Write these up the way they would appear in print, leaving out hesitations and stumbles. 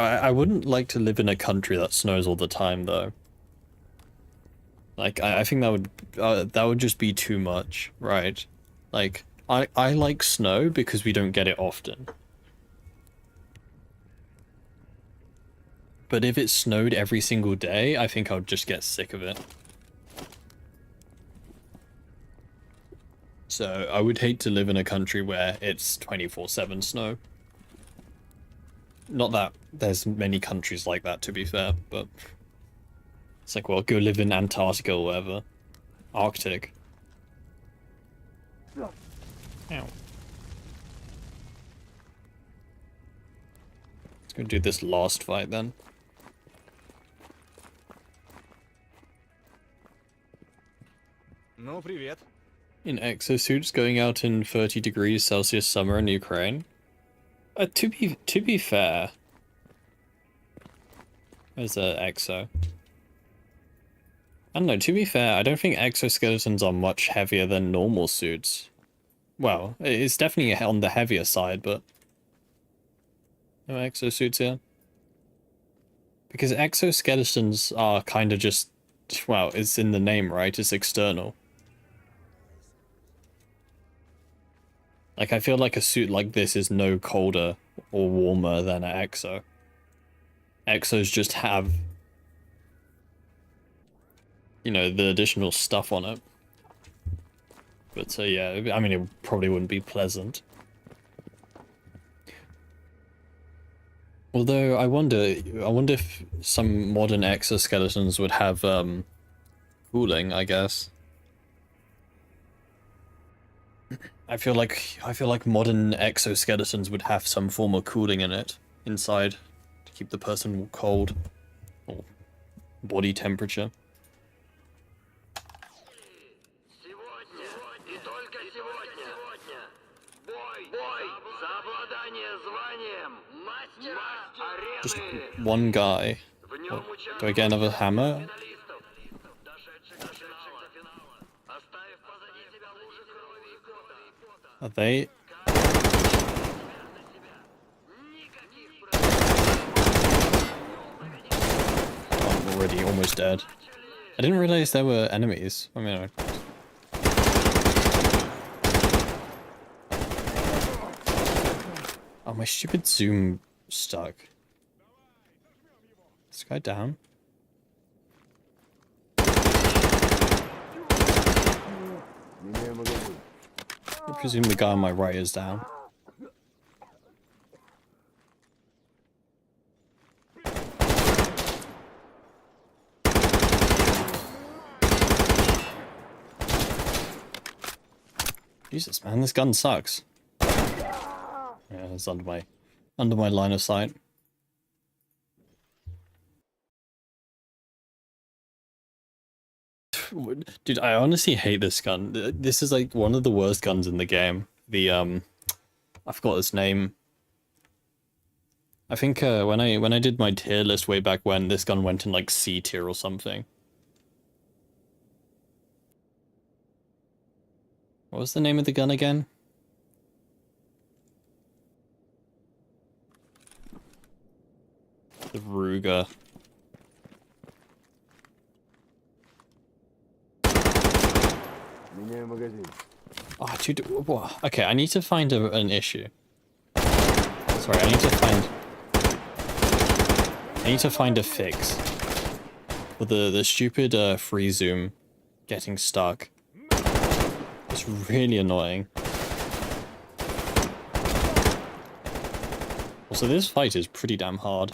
I wouldn't like to live in a country that snows all the time, though. Like, I think that would just be too much, right? Like, I like snow because we don't get it often. But if it snowed every single day, I think I would just get sick of it. So I would hate to live in a country where it's 24/7 snow. Not that there's many countries like that, to be fair, but it's like, well, go live in Antarctica or whatever. Arctic. Ow. Let's go do this last fight then. Ну, привет. In exosuits going out in 30 degrees Celsius summer in Ukraine? To be fair, there's a exo. I don't know, to be fair, I don't think exoskeletons are much heavier than normal suits. Well, it's definitely on the heavier side, but no exosuits here. Because exoskeletons are kind of just, well, it's in the name, right? It's external. Like, I feel like a suit like this is no colder or warmer than an exo. Exos just have, you know, the additional stuff on it. But yeah, I mean, it probably wouldn't be pleasant. Although I wonder if some modern exoskeletons would have cooling, I guess. I feel like modern exoskeletons would have some form of cooling in it inside to keep the person cold or body temperature. Just one guy. What, do I get another hammer? Are they? I'm already almost dead. I didn't realize there were enemies. I mean, oh, my stupid zoom stuck. Is this guy down? I presume the guy on my right is down. Jesus, man, this gun sucks. Yeah, it's under my line of sight. Dude, I honestly hate this gun. This is like one of the worst guns in the game. The I forgot its name. I think when I did my tier list way back when, this gun went in like C tier or something. What was the name of the gun again? The Ruger. Oh, dude, what? Okay, I need to find an issue. Sorry, I need to find a fix for the stupid free zoom getting stuck. It's really annoying. Also, this fight is pretty damn hard.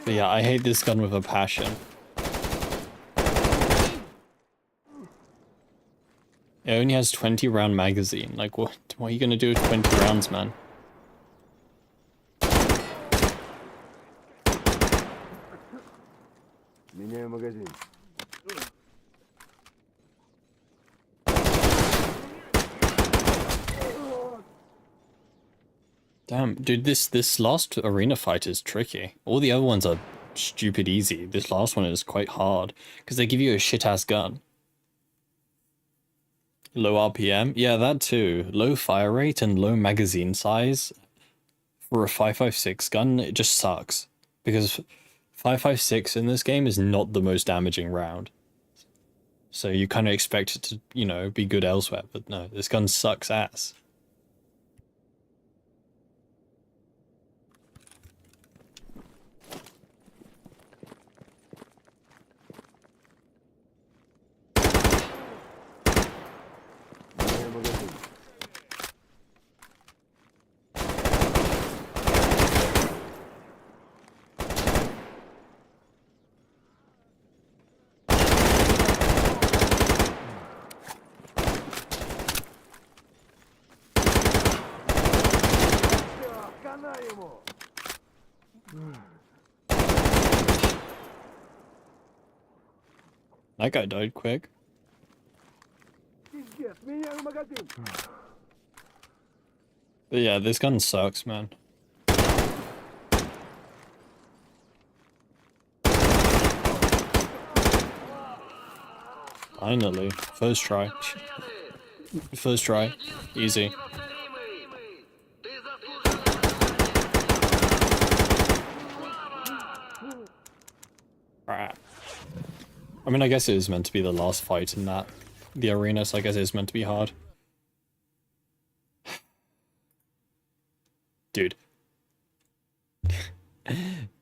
But yeah, I hate this gun with a passion. It only has 20 round magazine. Like, what are you gonna do with 20 rounds, man? Damn, dude, this last arena fight is tricky. All the other ones are stupid easy. This last one is quite hard because they give you a shit-ass gun. Low RPM? Yeah, that too. Low fire rate and low magazine size for a 5.56 gun, it just sucks. Because 5.56 in this game is not the most damaging round. So you kind of expect it to, you know, be good elsewhere, but no, this gun sucks ass. That guy died quick. But yeah, this gun sucks, man. Finally. First try. First try. Easy. Right. I mean, I guess it is meant to be the last fight in the arena, so I guess it is meant to be hard. Dude.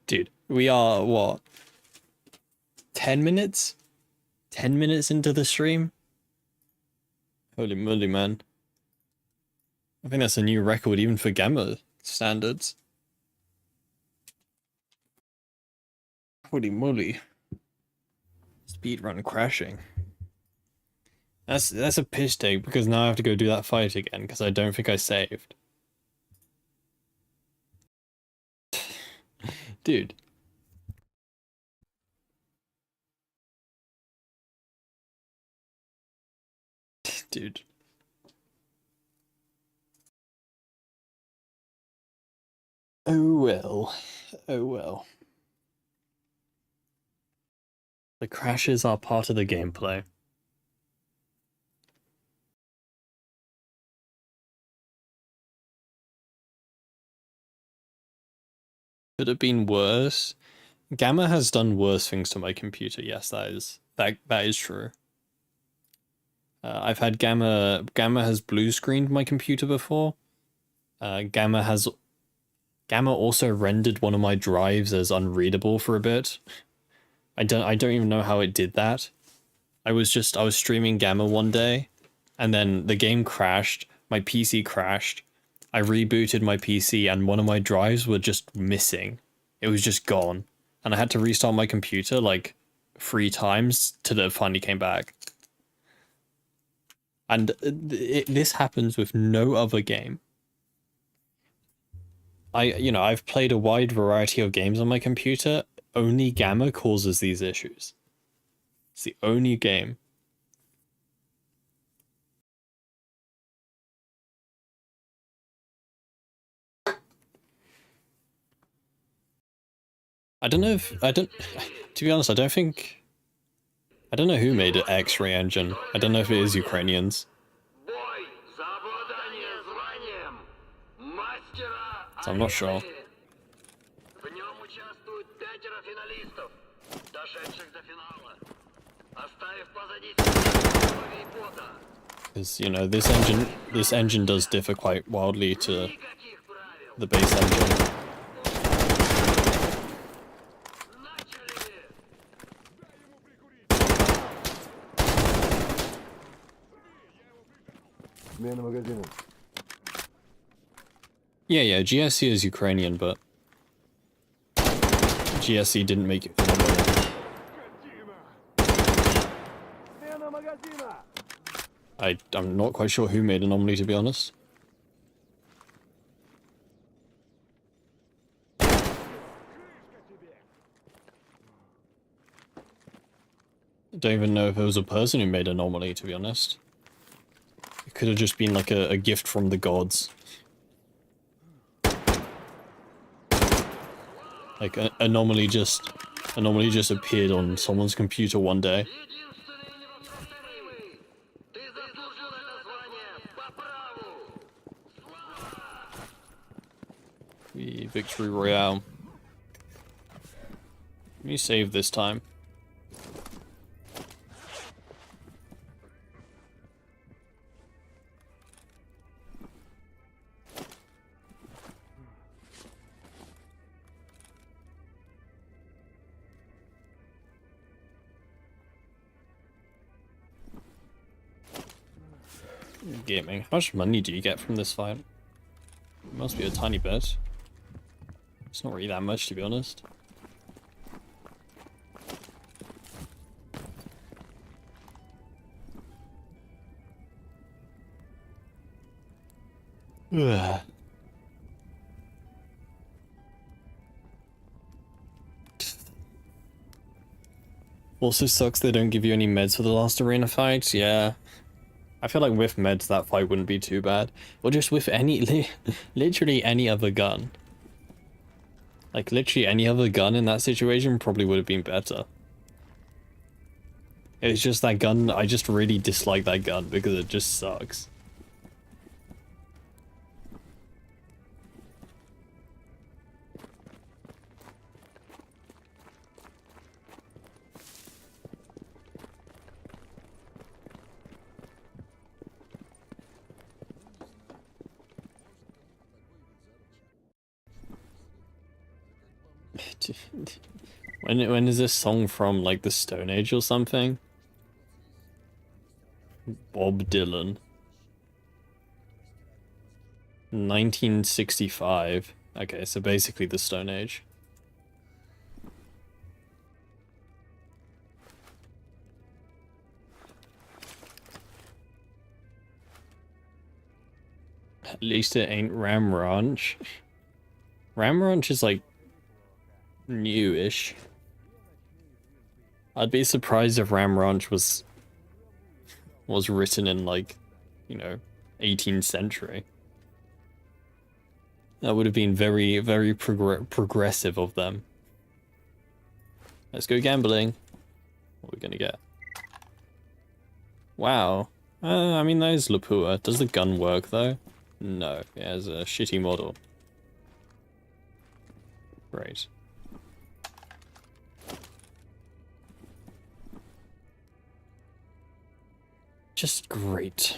Dude, we are, what? 10 minutes? 10 minutes into the stream? Holy moly, man. I think that's a new record even for Gamma standards. Holy moly. Speedrun crashing. That's a piss take because now I have to go do that fight again because I don't think I saved. Dude. Dude. Oh well. Oh well. The crashes are part of the gameplay. Could have been worse. Gamma has done worse things to my computer. Yes, that is true. I've had Gamma has blue screened my computer before. Gamma also rendered one of my drives as unreadable for a bit. I don't even know how it did that. I was streaming Gamma one day, and then the game crashed, my PC crashed. I rebooted my PC and one of my drives were just missing. It was just gone. And I had to restart my computer like 3 times till it finally came back. And this happens with no other game. I've played a wide variety of games on my computer. Only Gamma causes these issues. It's the only game. To be honest, I don't know who made an X-ray engine. I don't know if it is Ukrainians. So I'm not sure. Because, you know, this engine does differ quite wildly to the base engine. Yeah, GSC is Ukrainian, but GSC didn't make it. I'm not quite sure who made Anomaly, to be honest. I don't even know if it was a person who made Anomaly, to be honest. It could have just been like a gift from the gods. Like, anomaly just appeared on someone's computer one day. The Victory Royale. Let me save this time. Gaming. How much money do you get from this fight? It must be a tiny bit. It's not really that much, to be honest. Ugh. Also sucks they don't give you any meds for the last arena fight. Yeah. I feel like with meds that fight wouldn't be too bad. Or just with literally any other gun. Like literally any other gun in that situation probably would have been better. It's just that gun, I just really dislike that gun because it just sucks. When is this song from, like, the Stone Age or something? Bob Dylan. 1965. Okay, so basically the Stone Age. At least it ain't Ram Ranch. Ram Ranch is, like, newish. I'd be surprised if Ram Ranch was written in, like, you know, 18th century. That would have been very, very progressive of them. Let's go gambling. What are we gonna get? Wow. I mean, that is Lapua. Does the gun work, though? No, it has a shitty model. Great. Just great.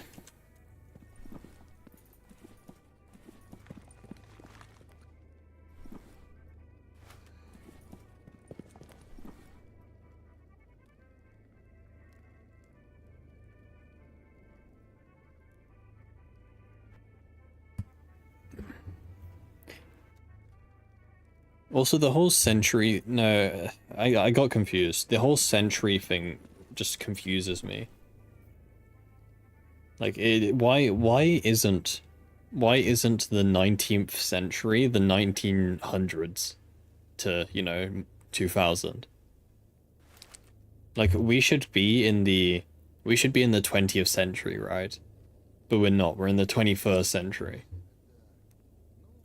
Also, the whole century... No, I got confused. The whole century thing just confuses me. Like, why isn't the 19th century the 1900s to, you know, 2000? Like, we should be in the 20th century, right? But we're not. We're in the 21st century.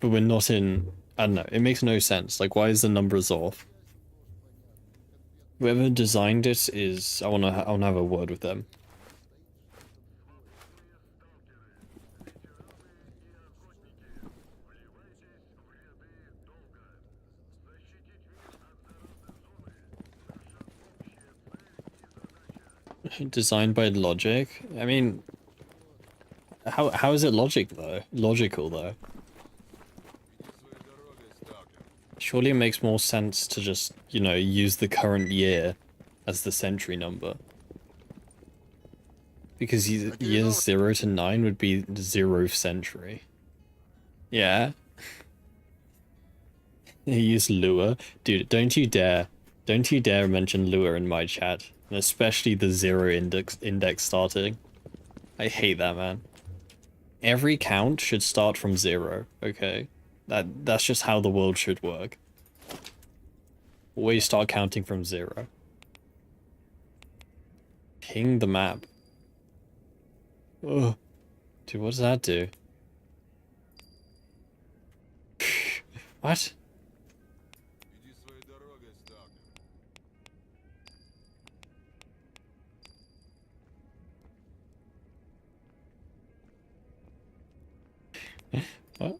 But we're not in... I don't know. It makes no sense. Like, why is the numbers off? Whoever designed it is... I wanna have a word with them. Designed by Logic? I mean... How is it logical, though? Surely it makes more sense to just, you know, use the current year as the century number. Because years 0 to 9 would be the 0th century. Yeah. You use lure. Dude, don't you dare mention lure in my chat. And especially the 0 index starting. I hate that, man. Every count should start from 0, okay? That's just how the world should work. Always start counting from 0. Ping the map. Ugh. Dude, what does that do? What? What?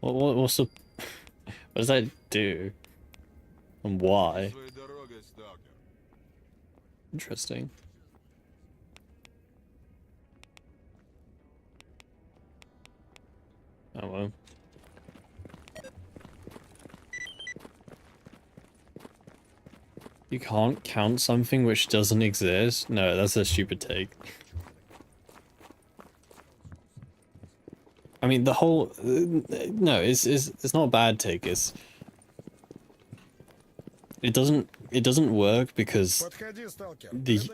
What's the... What does that do? And why? Interesting. Oh well. You can't count something which doesn't exist? No, that's a stupid take. I mean, the whole... no, it's not a bad take, it's... It doesn't work because the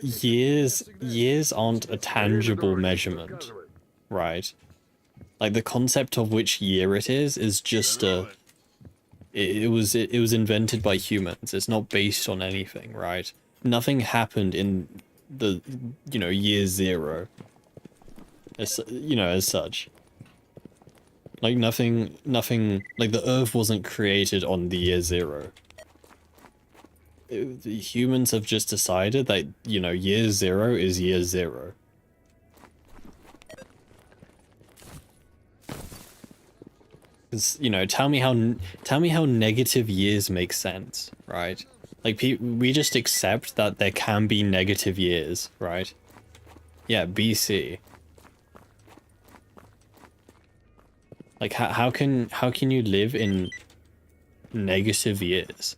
years aren't a tangible measurement, right? Like the concept of which year it is just a... It was invented by humans. It's not based on anything, right? Nothing happened in the, you know, year zero. As, you know, as such. Like nothing, like the Earth wasn't created on the year zero. The humans have just decided that, you know, year zero is year zero. Because, you know, tell me how negative years make sense, right? Like, we just accept that there can be negative years, right? Yeah, BC. Like, how can you live in negative years?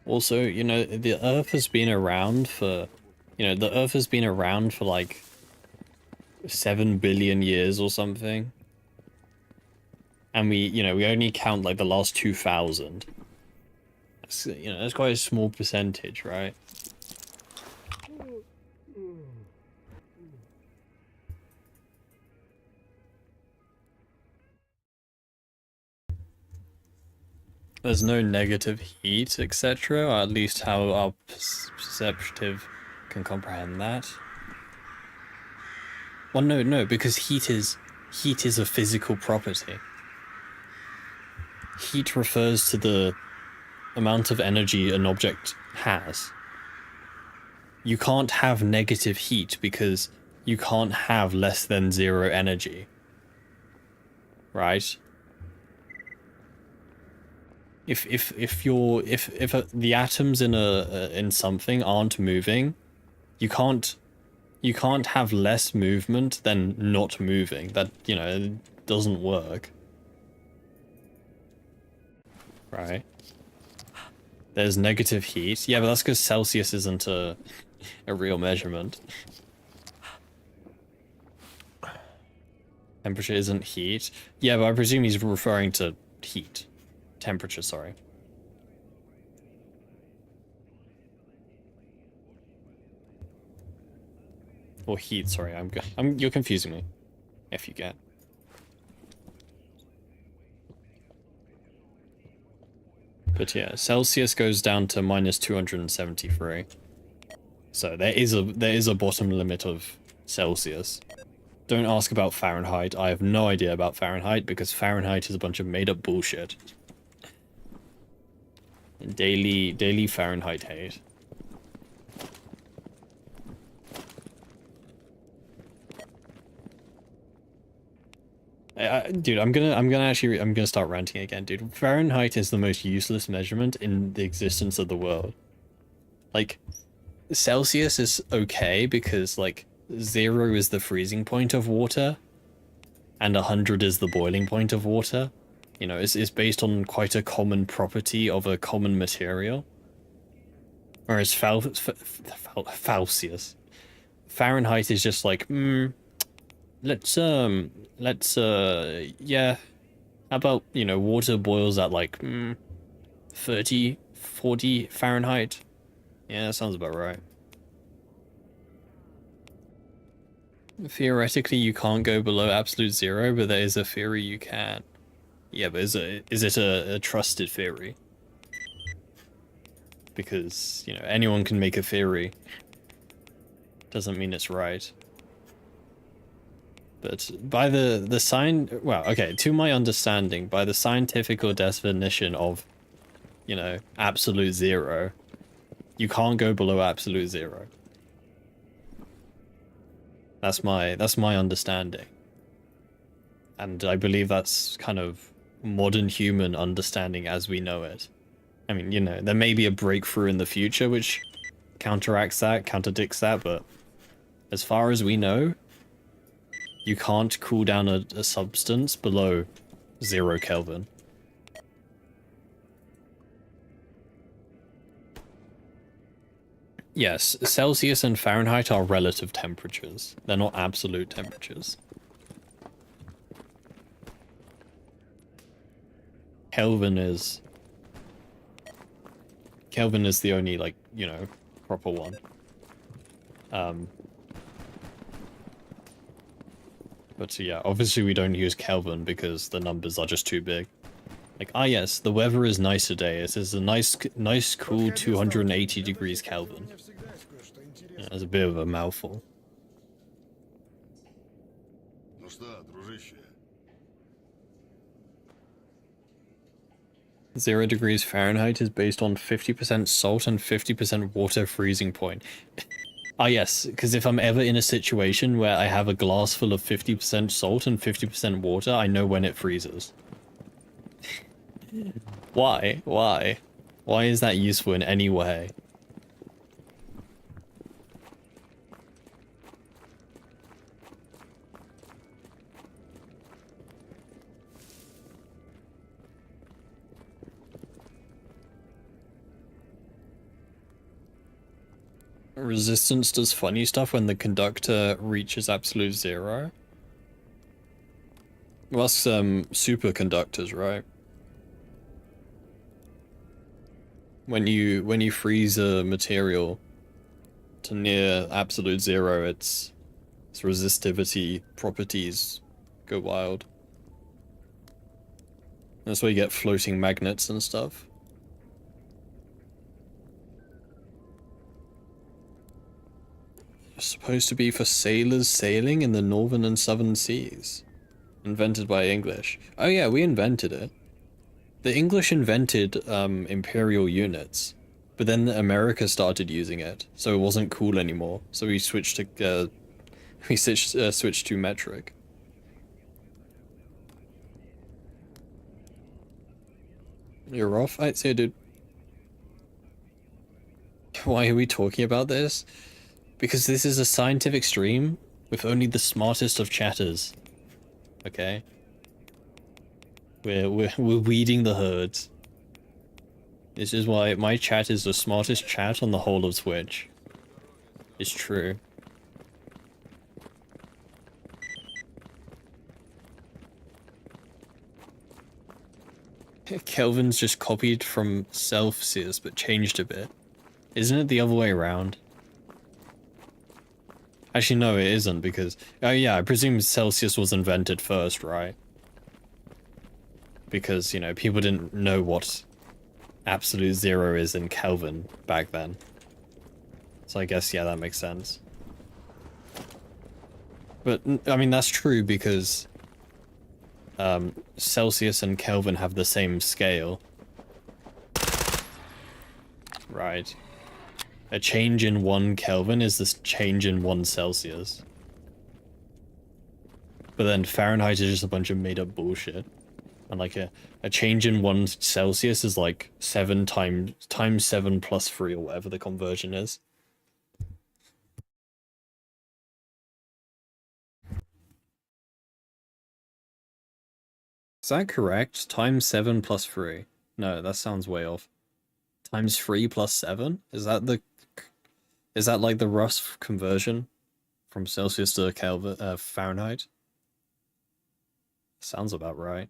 Also, you know, the Earth has been around for, you know, the Earth has been around for like 7 billion years or something. And we, you know, we only count like the last 2,000. That's, you know, that's quite a small percentage, right? There's no negative heat, etc., or at least how our perceptive can comprehend that. Well, no, because heat is a physical property. Heat refers to the amount of energy an object has. You can't have negative heat because you can't have less than zero energy. Right? If the atoms in something aren't moving, you can't have less movement than not moving. That, you know, it doesn't work. Right? There's negative heat. Yeah, but that's because Celsius isn't a real measurement. Temperature isn't heat. Yeah, but I presume he's referring to heat. Temperature, sorry. Or heat, sorry. You're confusing me. If you get. But yeah, Celsius goes down to minus 273. So there is a bottom limit of Celsius. Don't ask about Fahrenheit. I have no idea about Fahrenheit because Fahrenheit is a bunch of made up bullshit. Daily Fahrenheit hate. Dude, I'm gonna start ranting again, dude. Fahrenheit is the most useless measurement in the existence of the world. Like, Celsius is okay because, like, 0 is the freezing point of water, and 100 is the boiling point of water. You know, it's based on quite a common property of a common material. Whereas Celsius, Fahrenheit is just like, yeah, how about, you know, water boils at like, 30, 40 Fahrenheit? Yeah, that sounds about right. Theoretically, you can't go below absolute zero, but there is a theory you can. Yeah, but is it a trusted theory? Because, you know, anyone can make a theory. doesn't mean it's right. But by the sign, well, okay, to my understanding, by the scientific definition of, you know, absolute zero, you can't go below absolute zero. That's my understanding. And I believe that's kind of modern human understanding as we know it. I mean, you know, there may be a breakthrough in the future which counteracts that, contradicts that, but as far as we know, you can't cool down a substance below 0 Kelvin. Yes, Celsius and Fahrenheit are relative temperatures. They're not absolute temperatures. Kelvin is the only, like, you know, proper one. But yeah, obviously we don't use Kelvin because the numbers are just too big. Like, ah yes, the weather is nice today. It is a nice cool 280 degrees Kelvin. Yeah, that's a bit of a mouthful. 0 degrees Fahrenheit is based on 50% salt and 50% water freezing point. Ah yes, because if I'm ever in a situation where I have a glass full of 50% salt and 50% water, I know when it freezes. Why? Why? Why is that useful in any way? Resistance does funny stuff when the conductor reaches absolute zero. Well, that's superconductors, right? When you freeze a material to near absolute zero, its resistivity properties go wild. That's why you get floating magnets and stuff. It's supposed to be for sailors sailing in the northern and southern seas. Invented by English. Oh yeah, we invented it. The English invented imperial units, but then America started using it, so it wasn't cool anymore. So we switched to switched to metric. You're off, I'd say, dude. Why are we talking about this? Because this is a scientific stream with only the smartest of chatters. Okay? We're weeding the herds. This is why my chat is the smartest chat on the whole of Twitch. It's true. Kelvin's just copied from Celsius but changed a bit. Isn't it the other way around? Actually, no, it isn't, because... Oh yeah, I presume Celsius was invented first, right? Because, you know, people didn't know what absolute zero is in Kelvin back then. So I guess, yeah, that makes sense. But, I mean, that's true because... Celsius and Kelvin have the same scale. Right. A change in 1 Kelvin is this change in 1 Celsius. But then Fahrenheit is just a bunch of made-up bullshit. And like a change in 1 Celsius is like 7 times 7 plus 3 or whatever the conversion is. Is that correct? Times 7 plus 3. No, that sounds way off. Times 3 plus 7? Is that like the rough conversion from Celsius to Kelvin, Fahrenheit? Sounds about right.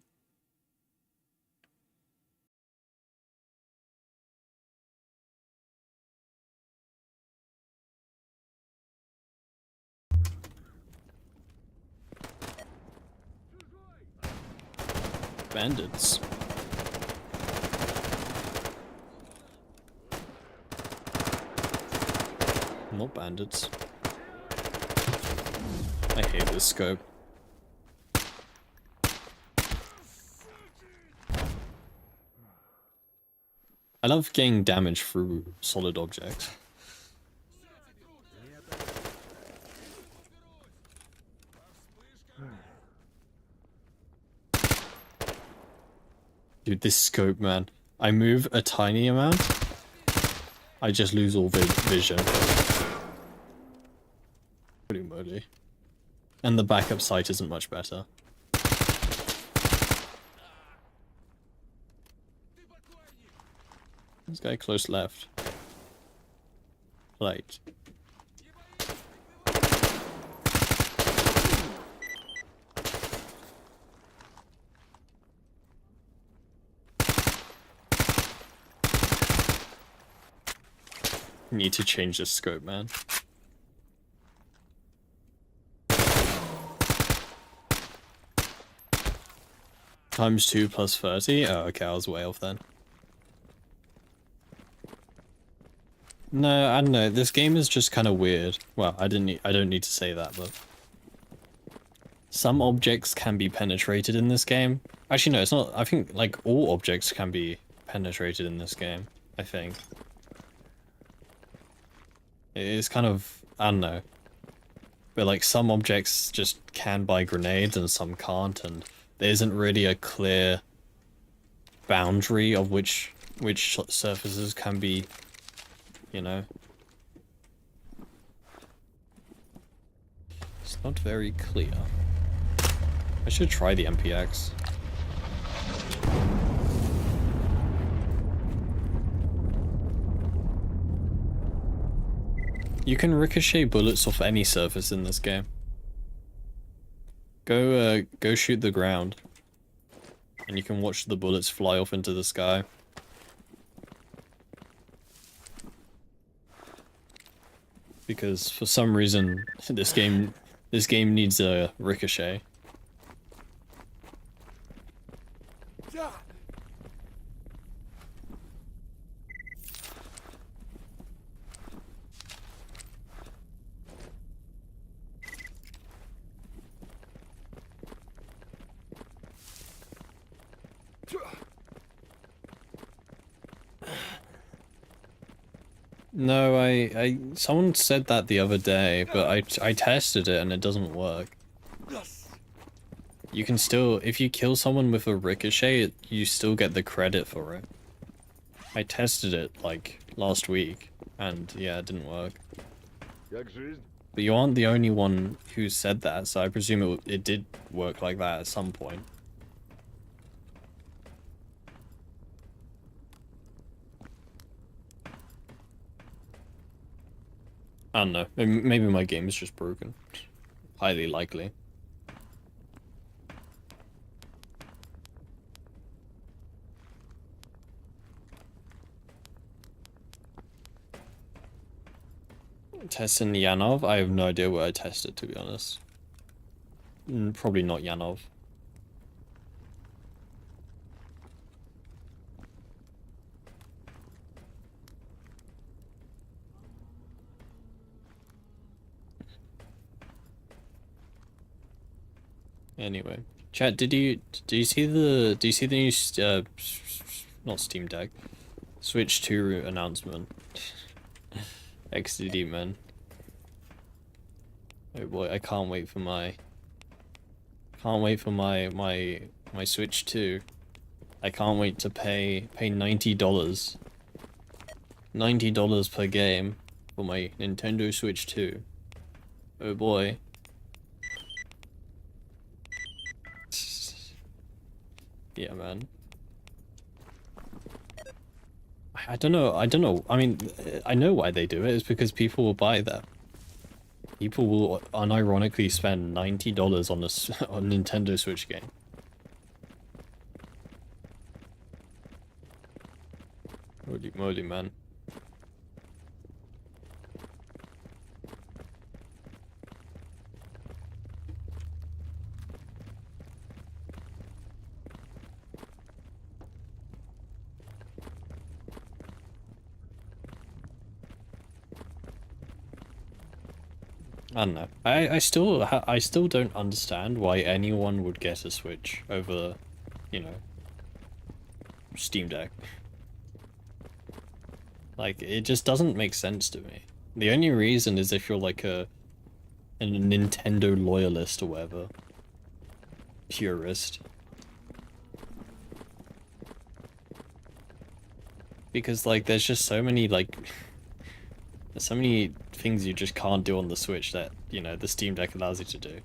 Bandits. Not bandits. I hate this scope. I love getting damage through solid objects. Dude, this scope, man. I move a tiny amount, I just lose all vision. Pretty moody. And the backup sight isn't much better. This guy close left. Like... Need to change the scope, man. Times 2 plus 30? Oh, okay, I was way off then. No, I don't know. This game is just kind of weird. Well, I don't need to say that, but some objects can be penetrated in this game. Actually, no, it's not. I think like all objects can be penetrated in this game. I think it is kind of, I don't know, but like some objects just can buy grenades and some can't, and there isn't really a clear boundary of which surfaces can be, you know. It's not very clear. I should try the MPX. You can ricochet bullets off any surface in this game. Go shoot the ground. And you can watch the bullets fly off into the sky. Because for some reason, this game needs a ricochet. No, someone said that the other day, but I tested it and it doesn't work. You can still, if you kill someone with a ricochet, you still get the credit for it. I tested it, like, last week, and yeah, it didn't work. But you aren't the only one who said that, so I presume it did work like that at some point. I don't know, maybe my game is just broken. Highly likely. Testing Yanov? I have no idea where I tested, to be honest. Probably not Yanov. Anyway, chat. Do you see the new not Steam Deck, Switch 2 announcement? XDD, man. Oh boy, I can't wait for my Switch 2. I can't wait to pay $90. $90 per game for my Nintendo Switch 2. Oh boy. Yeah, man. I don't know. I mean, I know why they do it. It's because people will buy that. People will unironically spend $90 on a Nintendo Switch game. Holy moly, man. I don't know. I still don't understand why anyone would get a Switch over, you know, Steam Deck. Like, it just doesn't make sense to me. The only reason is if you're like a Nintendo loyalist or whatever. Purist. Because, like, there's just so many, like, there's so many things you just can't do on the Switch that, you know, the Steam Deck allows you to do.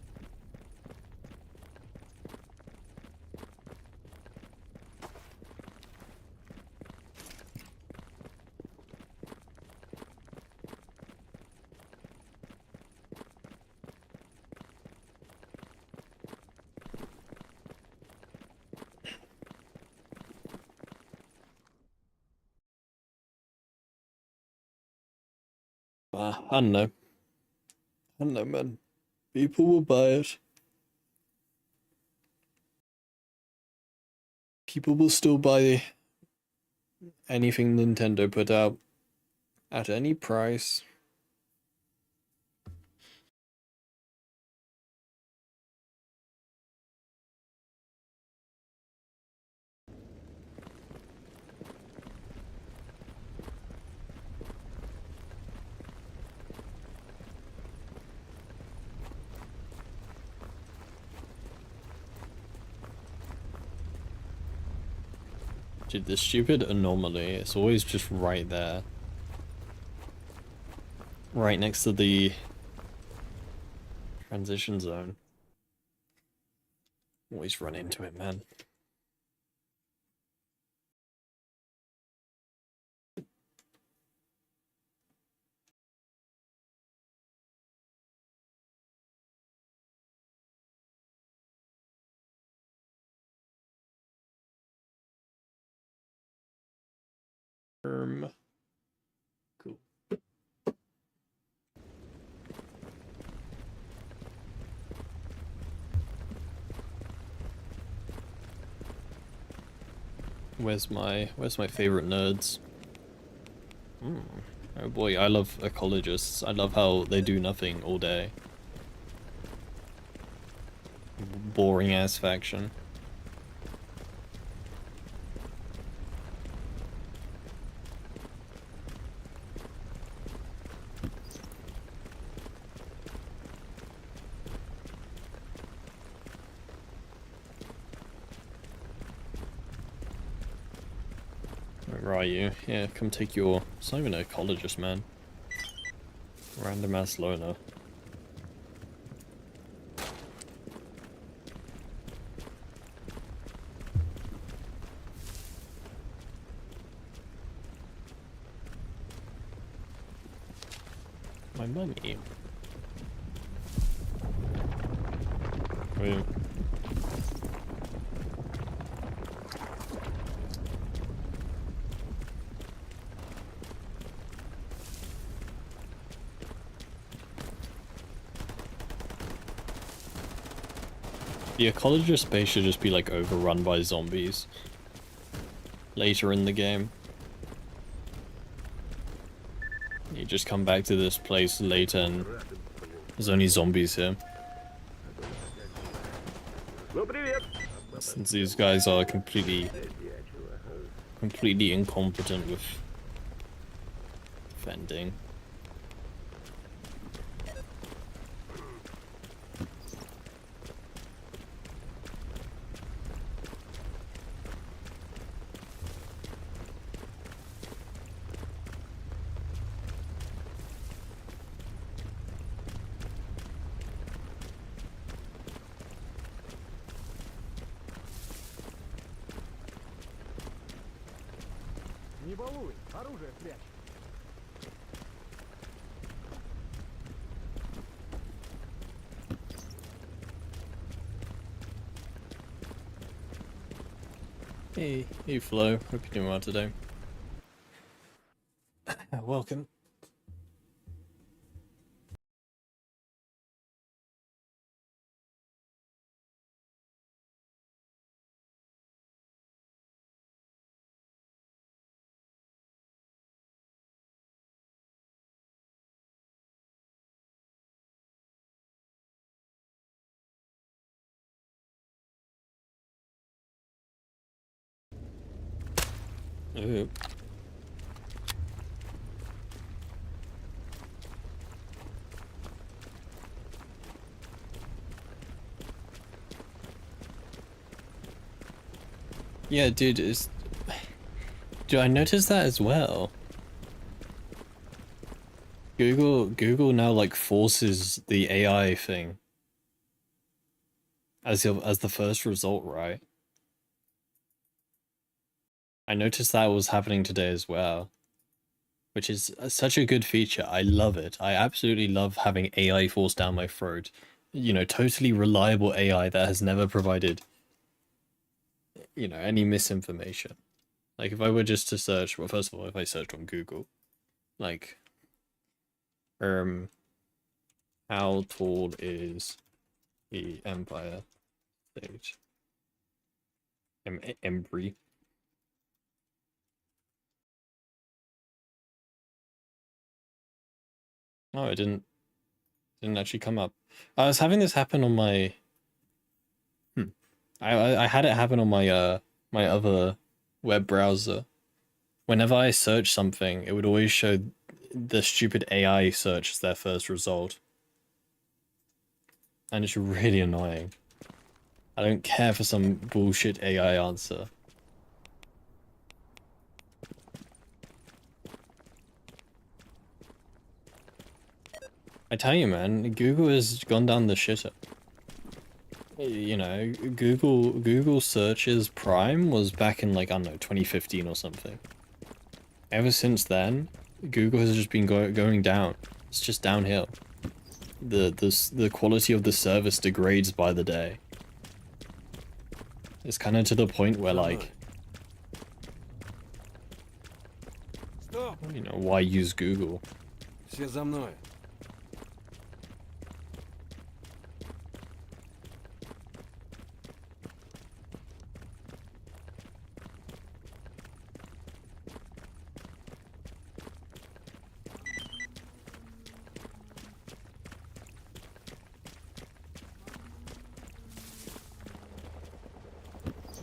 I don't know. I don't know, man. People will buy it. People will still buy anything Nintendo put out at any price. Dude, this stupid anomaly, it's always just right there. Right next to the transition zone. Always run into it, man. Cool. Where's my favorite nerds? Hmm. Oh boy, I love ecologists. I love how they do nothing all day. Boring ass faction. Where are you? Yeah, come take your... It's not even an ecologist, man. Random ass loner. My money. Wait. The ecologist base should just be like overrun by zombies. Later in the game. You just come back to this place later and there's only zombies here. Since these guys are completely incompetent with defending. Не балуй, оружие спрячь. Hey Flo, hope you're doing well today. Welcome. Ooh. Yeah, dude, dude, I noticed that as well. Google now like forces the AI thing as the first result, right? I noticed that was happening today as well, which is such a good feature. I love it. I absolutely love having AI forced down my throat. You know, totally reliable AI that has never provided, you know, any misinformation. Like if I were just to search, well, first of all, if I searched on Google, like, um, how tall is the Empire State? Embry. No, it didn't actually come up. I was having this happen on my. I had it happen on my my other web browser. Whenever I search something, it would always show the stupid AI search as their first result. And it's really annoying. I don't care for some bullshit AI answer. I tell you, man, Google has gone down the shitter. You know, Google searches Prime was back in like, I don't know, 2015 or something. Ever since then, Google has just been going down. It's just downhill. The quality of the service degrades by the day. It's kind of to the point where like, Стоп! you know, why use Google? Все за мной.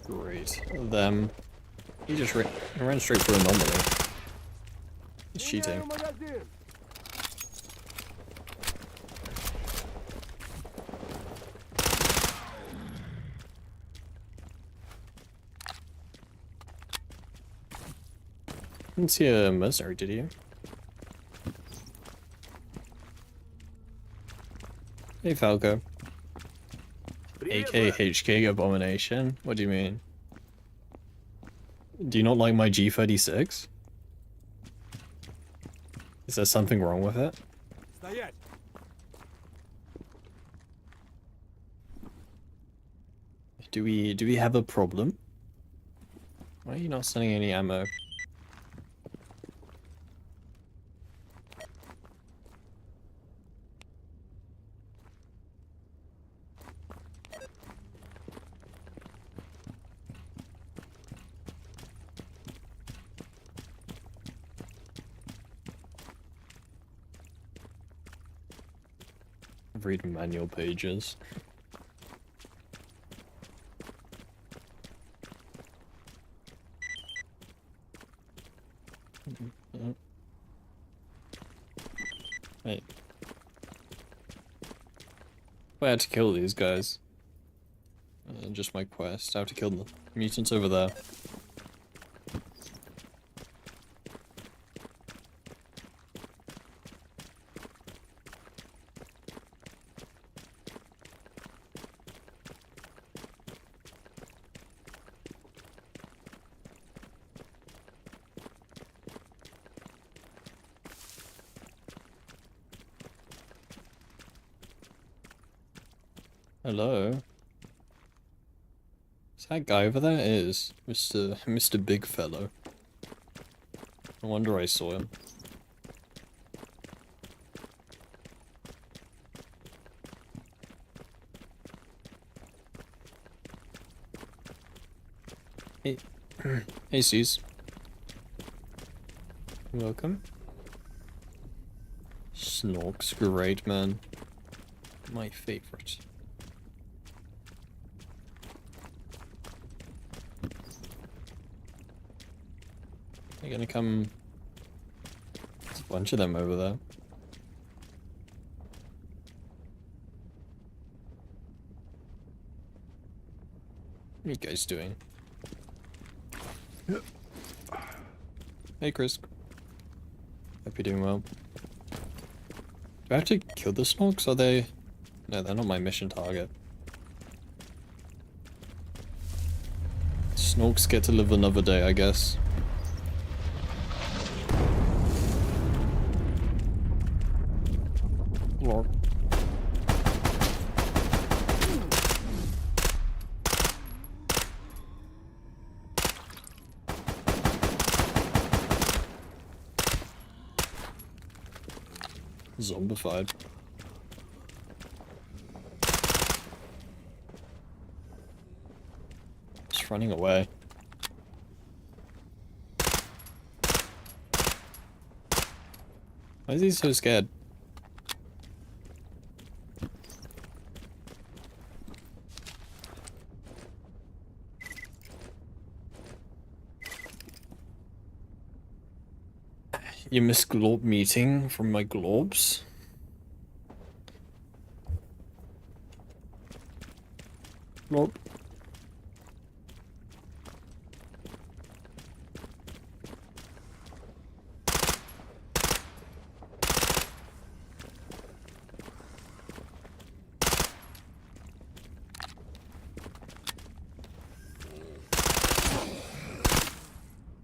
Great. Them. He just ran straight for anomaly. He's cheating. Меняю магазин! Didn't see a mercenary, did you? Hey, Falco. Привет, брат! AKHK abomination? What do you mean? Do you not like my G36? Is there something wrong with it? Стоять! Do we have a problem? Why are you not sending any ammo? Read manual pages. Wait. I had to kill these guys. Just my quest. I have to kill the mutants over there. Hello? Is that guy over there? It is Mr. Big Fellow. No wonder I saw him. Hey, hey, Suze. Welcome. Snork's great, man. My favorite. They're gonna come... There's a bunch of them over there. What are you guys doing? Hey, Chris. Hope you're doing well. Do I have to kill the snorks? Are they... No, they're not my mission target. Snorks get to live another day, I guess. Lord. Zombified. Just running away. Why is he so scared? You missed Glorb meeting from my Glorbs? Glorb.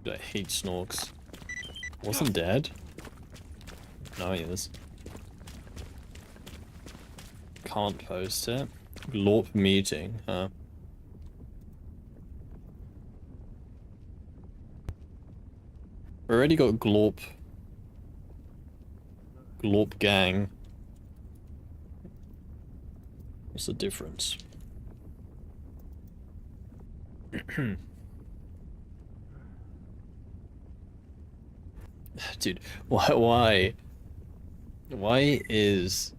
I hate snorks. Wasn't dead? No, he is. Can't post it. Glorp meeting, huh? We already got Glorp. Glorp gang. What's the difference? Dude, why is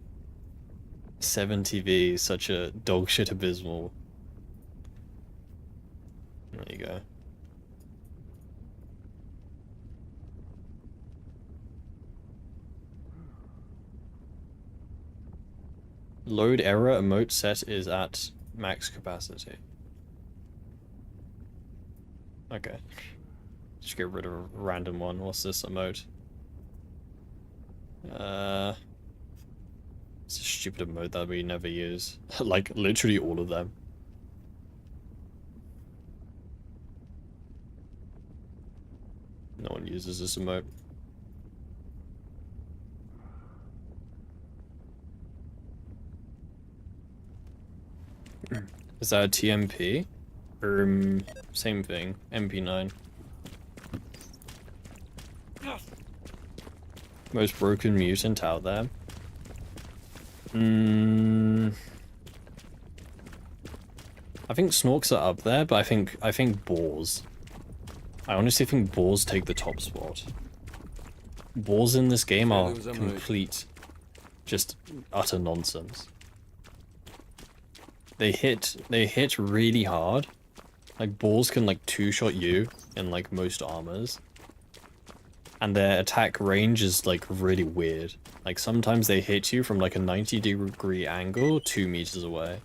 7TV such a dogshit abysmal? There you go. Load error emote set is at max capacity. Okay. Just get rid of a random one. What's this emote? It's a stupid emote that we never use. Like, literally all of them. No one uses this emote. Is that a TMP? Or, same thing. MP9. Most broken mutant out there. I think snorks are up there, but I think boars. I honestly think boars take the top spot. Boars in this game are complete, just utter nonsense. They hit really hard. Like boars can like two-shot you in like most armors. And their attack range is like really weird. Like sometimes they hit you from like a 90-degree angle 2 meters away.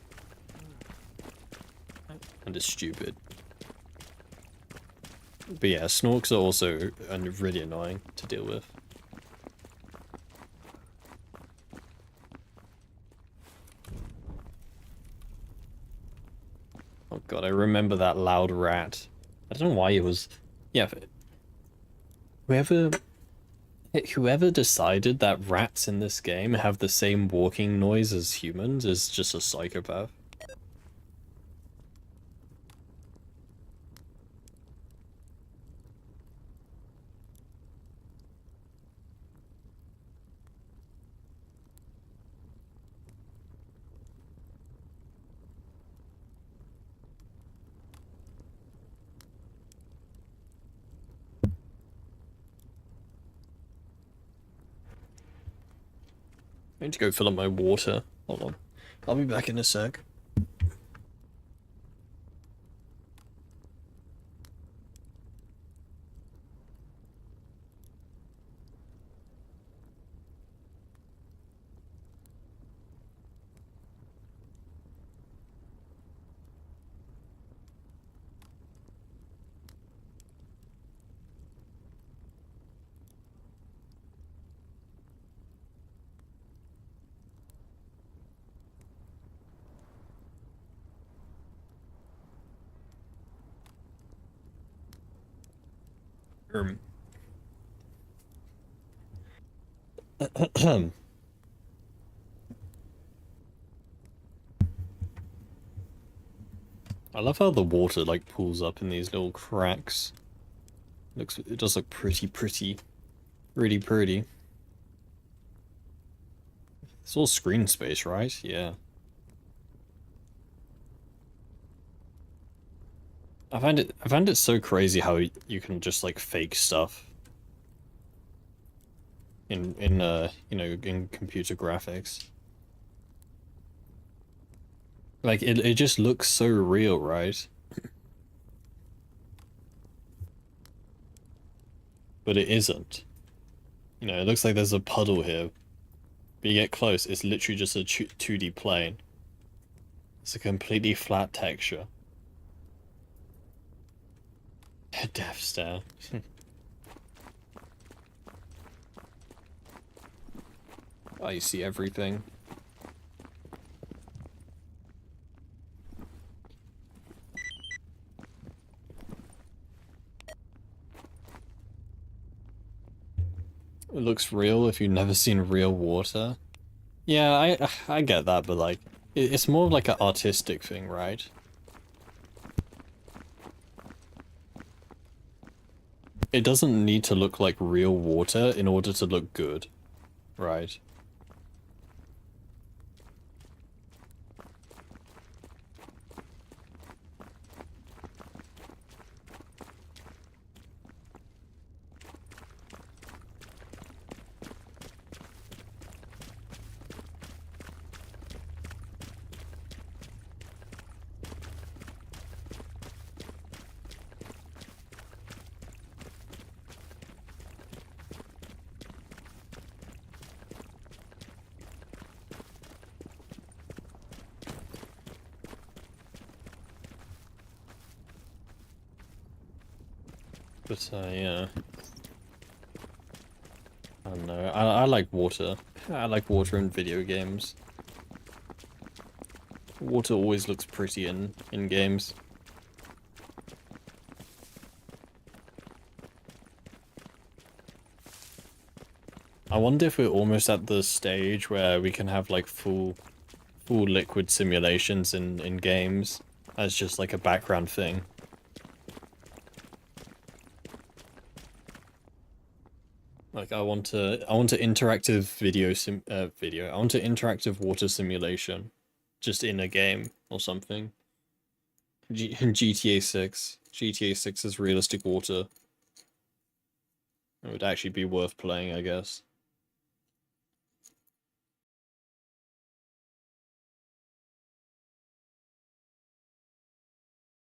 And it's stupid. But yeah, snorks are also really annoying to deal with. Oh god, I remember that loud rat. I don't know why it was... Yeah, whoever decided that rats in this game have the same walking noise as humans is just a psychopath. I need to go fill up my water. Hold on. I'll be back in a sec. Um, I love how the water like pulls up in these little cracks. It does look pretty. Really pretty. It's all screen space, right? Yeah. I find it so crazy how you can just like fake stuff in you know, in computer graphics. Like it just looks so real, right? But it isn't. You know, it looks like there's a puddle here. But you get close, it's literally just a 2D plane. It's a completely flat texture. Death stare. I see everything. It looks real if you've never seen real water. Yeah, I get that, but like, it's more of like an artistic thing, right? It doesn't need to look like real water in order to look good, right? But yeah, I don't know. I like water. I like water in video games. Water always looks pretty in games. I wonder if we're almost at the stage where we can have like full liquid simulations in games as just like a background thing. Like I want to interactive I want to interactive water simulation just in a game or something. GTA 6. GTA 6 is realistic water. It would actually be worth playing, I guess.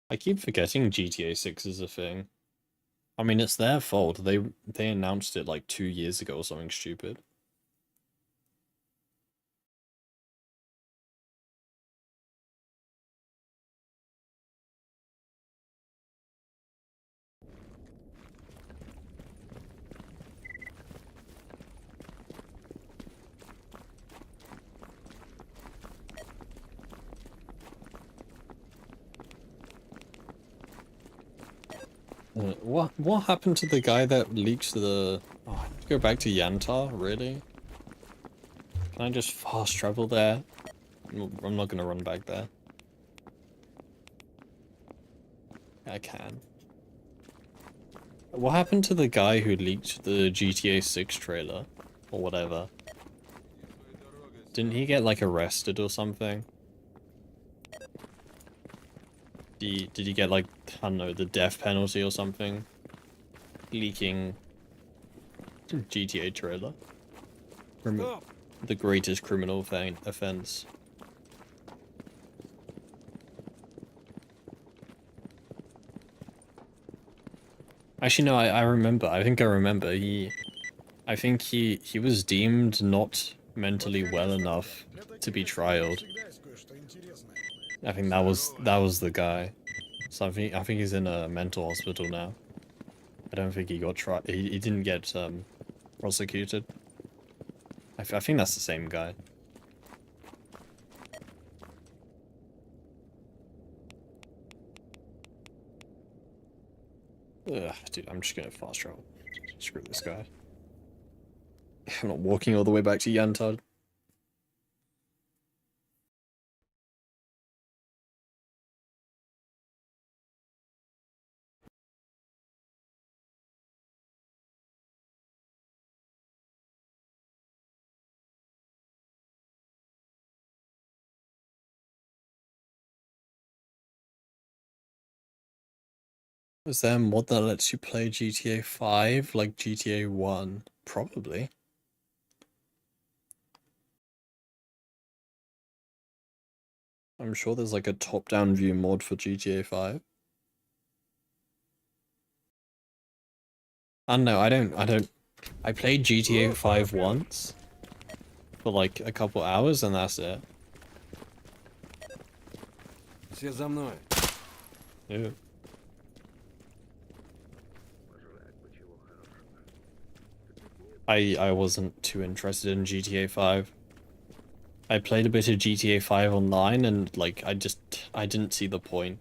I keep forgetting GTA 6 is a thing. I mean, it's their fault. They announced it like 2 years ago or something stupid. What happened to the guy that leaked the... Oh, I have to go back to Yantar? Really? Can I just fast travel there? I'm not gonna run back there. I can. What happened to the guy who leaked the GTA 6 trailer? Or whatever? Didn't he get like arrested or something? Did he get like, I don't know, the death penalty or something? Leaking GTA trailer? Стоп! The greatest criminal offense. Actually, no, I remember. I think I remember. I think he was deemed not mentally well enough to be trialed. I think that was the guy. So I think he's in a mental hospital now. I don't think he got tried. He didn't get prosecuted. I think that's the same guy. Ugh, dude, I'm just gonna fast travel. Screw this guy. I'm not walking all the way back to Yantad. Is there a mod that lets you play GTA 5 like GTA 1? Probably. I'm sure there's like a top-down view mod for GTA 5. I don't know, I played GTA 5 once for like a couple hours and that's it. Все за мной. Yeah. I wasn't too interested in GTA 5. I played a bit of GTA 5 online and like I didn't see the point.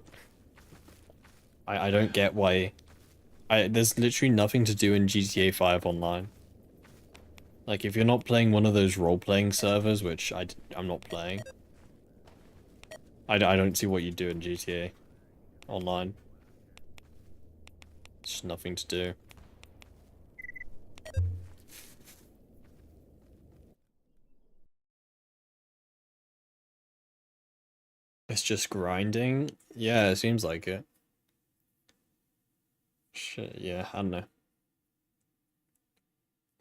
I don't get why there's literally nothing to do in GTA 5 online. Like if you're not playing one of those role-playing servers, which I'm not playing, I don't see what you do in GTA online. It's just nothing to do. It's just grinding? Yeah, it seems like it. Shit, yeah, I don't know.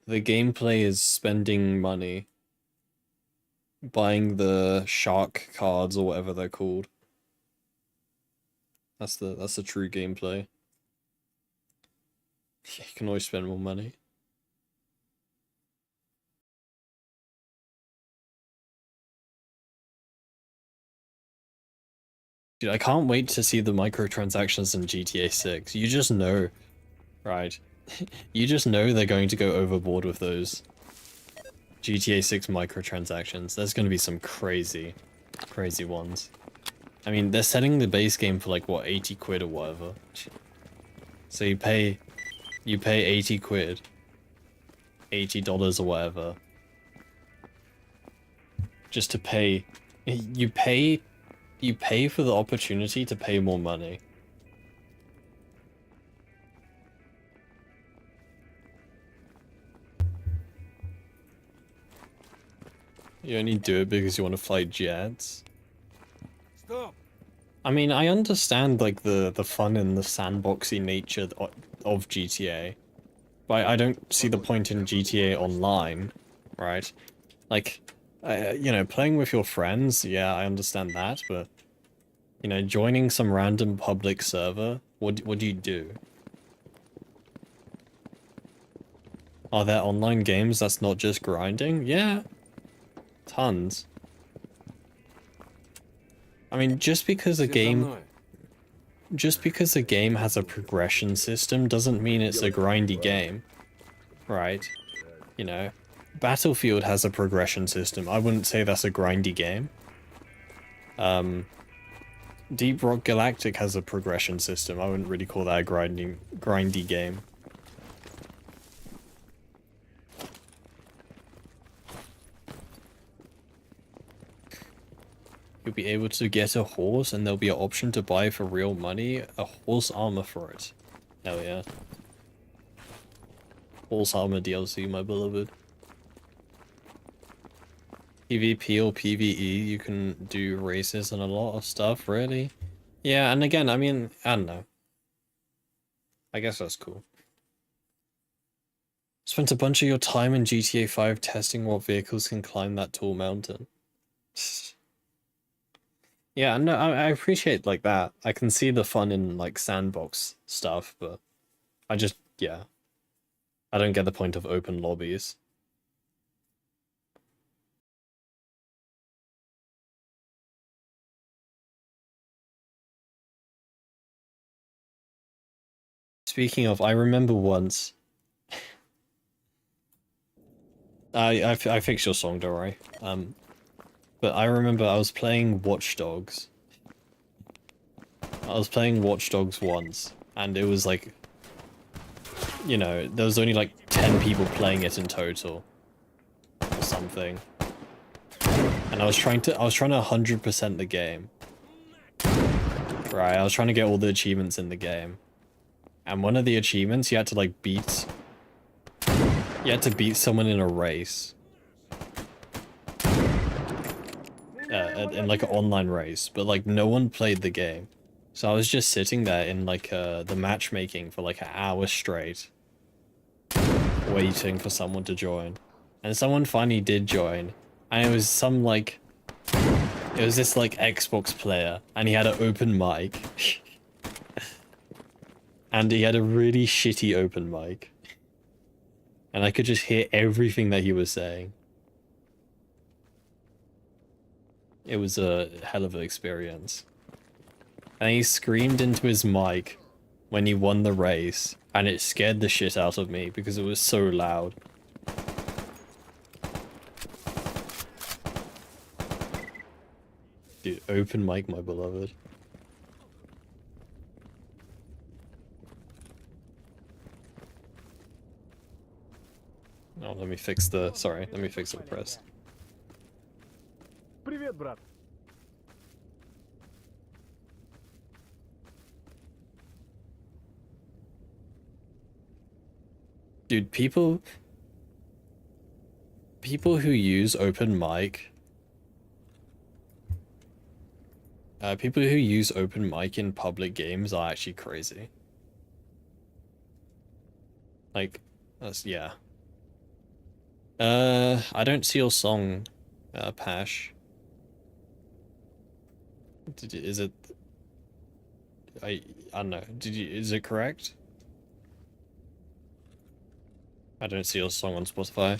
The gameplay is spending money. Buying the shark cards or whatever they're called. That's the true gameplay. You can always spend more money. Dude, I can't wait to see the microtransactions in GTA 6. You just know, right? You just know they're going to go overboard with those GTA 6 microtransactions. There's going to be some crazy ones. I mean, they're setting the base game for like, what, 80 quid or whatever. So you pay 80 quid, $80 or whatever, just to pay, you pay for the opportunity to pay more money. You only do it because you want to fly jets. Stop. I mean, I understand like the fun and the sandboxy nature of GTA, but I don't see the point in GTA Online, right? Like, you know, playing with your friends, yeah, I understand that, but you know, joining some random public server, what do you do? Are there online games that's not just grinding? Yeah, tons. I mean, just because a Все за game мной. has a progression system doesn't mean it's a grindy game, right? You know, Battlefield has a progression system. I wouldn't say that's a grindy game. Deep Rock Galactic has a progression system. I wouldn't really call that a grindy game. You'll be able to get a horse and there'll be an option to buy for real money a horse armor for it. Hell yeah. Horse armor DLC, my beloved. PvP or PvE, you can do races and a lot of stuff, really. Yeah, and again, I mean, I don't know. I guess that's cool. Spent a bunch of your time in GTA 5 testing what vehicles can climb that tall mountain. Yeah, no, I appreciate like that. I can see the fun in like sandbox stuff, but I just, yeah. I don't get the point of open lobbies. Speaking of, I remember once. I fixed your song, don't worry. But I remember I was playing Watch Dogs. I was playing Watch Dogs once, and it was like you know, there was only like 10 people playing it in total or something. And I was trying to 100% the game. Right, I was trying to get all the achievements in the game. And one of the achievements, you had to like beat someone in a race. In like an online race, but like no one played the game. So I was just sitting there in like the matchmaking for like an hour straight, waiting for someone to join. And someone finally did join, and it was some like, it was this like Xbox player, and he had an open mic. And he had a really shitty open mic. And I could just hear everything that he was saying. It was a hell of an experience. And he screamed into his mic when he won the race, and it scared the shit out of me because it was so loud. Dude, open mic, my beloved. Oh, let me fix the press. Привет, брат. Dude, people who use open mic, people who use open mic in public games are actually crazy. Like, that's, yeah. I don't see your song, Pash. Is it? I don't know. Is it correct? I don't see your song on Spotify.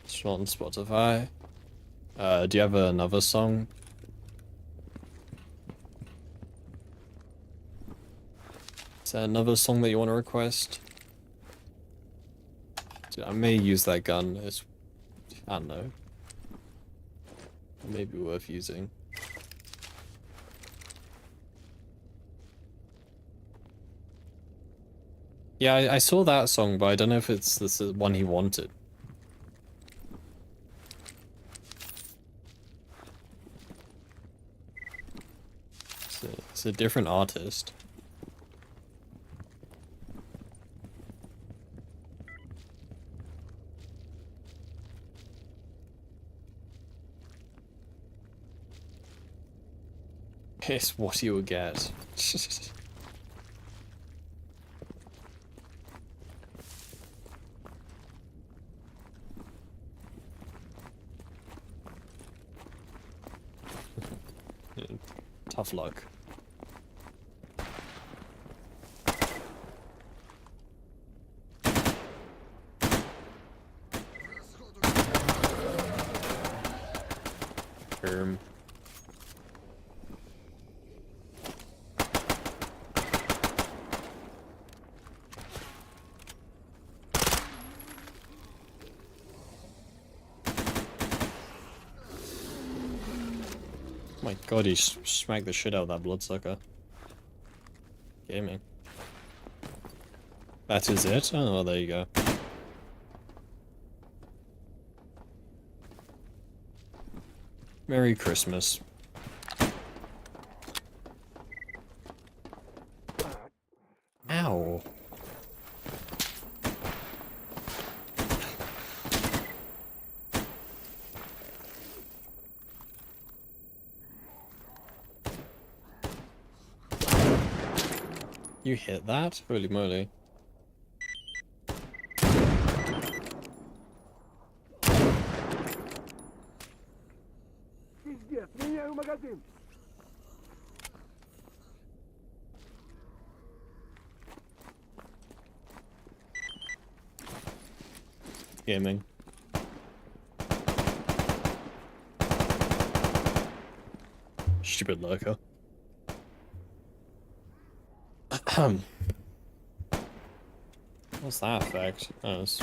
It's not on Spotify. Do you have another song? Is there another song that you want to request? Dude, I may use that gun. It's, I don't know. It may be worth using. Yeah, I saw that song, but I don't know if it's this one he wanted. It's a different artist. It's what you will get. Tough luck. My god, he smacked the shit out of that bloodsucker. Gaming. That is it? Oh, well, there you go. Merry Christmas. Ow. You hit that? Holy moly. Пиздец, меняю магазин. Gaming. Stupid lurker. What's that effect? Oh, it's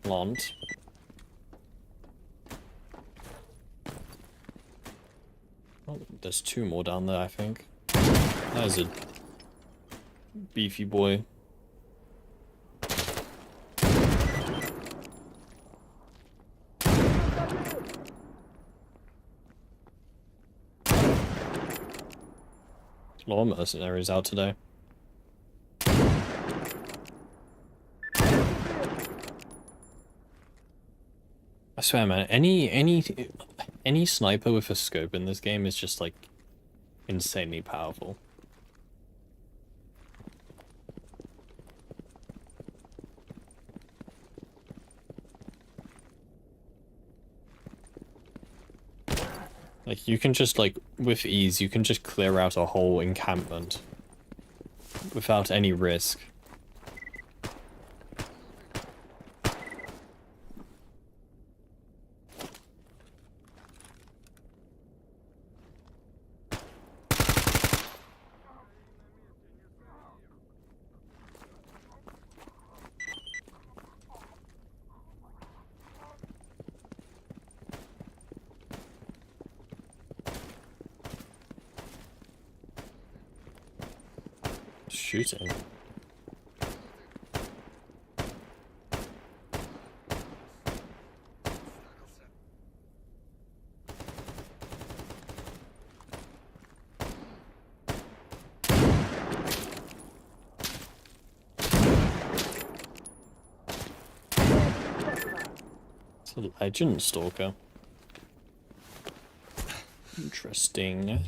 plant. Oh, there's two more down there, I think. That is a beefy boy. A lot of mercenaries out today. I swear, man, any sniper with a scope in this game is just like insanely powerful. Like you can just like with ease, you can just clear out a whole encampment without any risk. Shooting. It's a legend stalker. Interesting.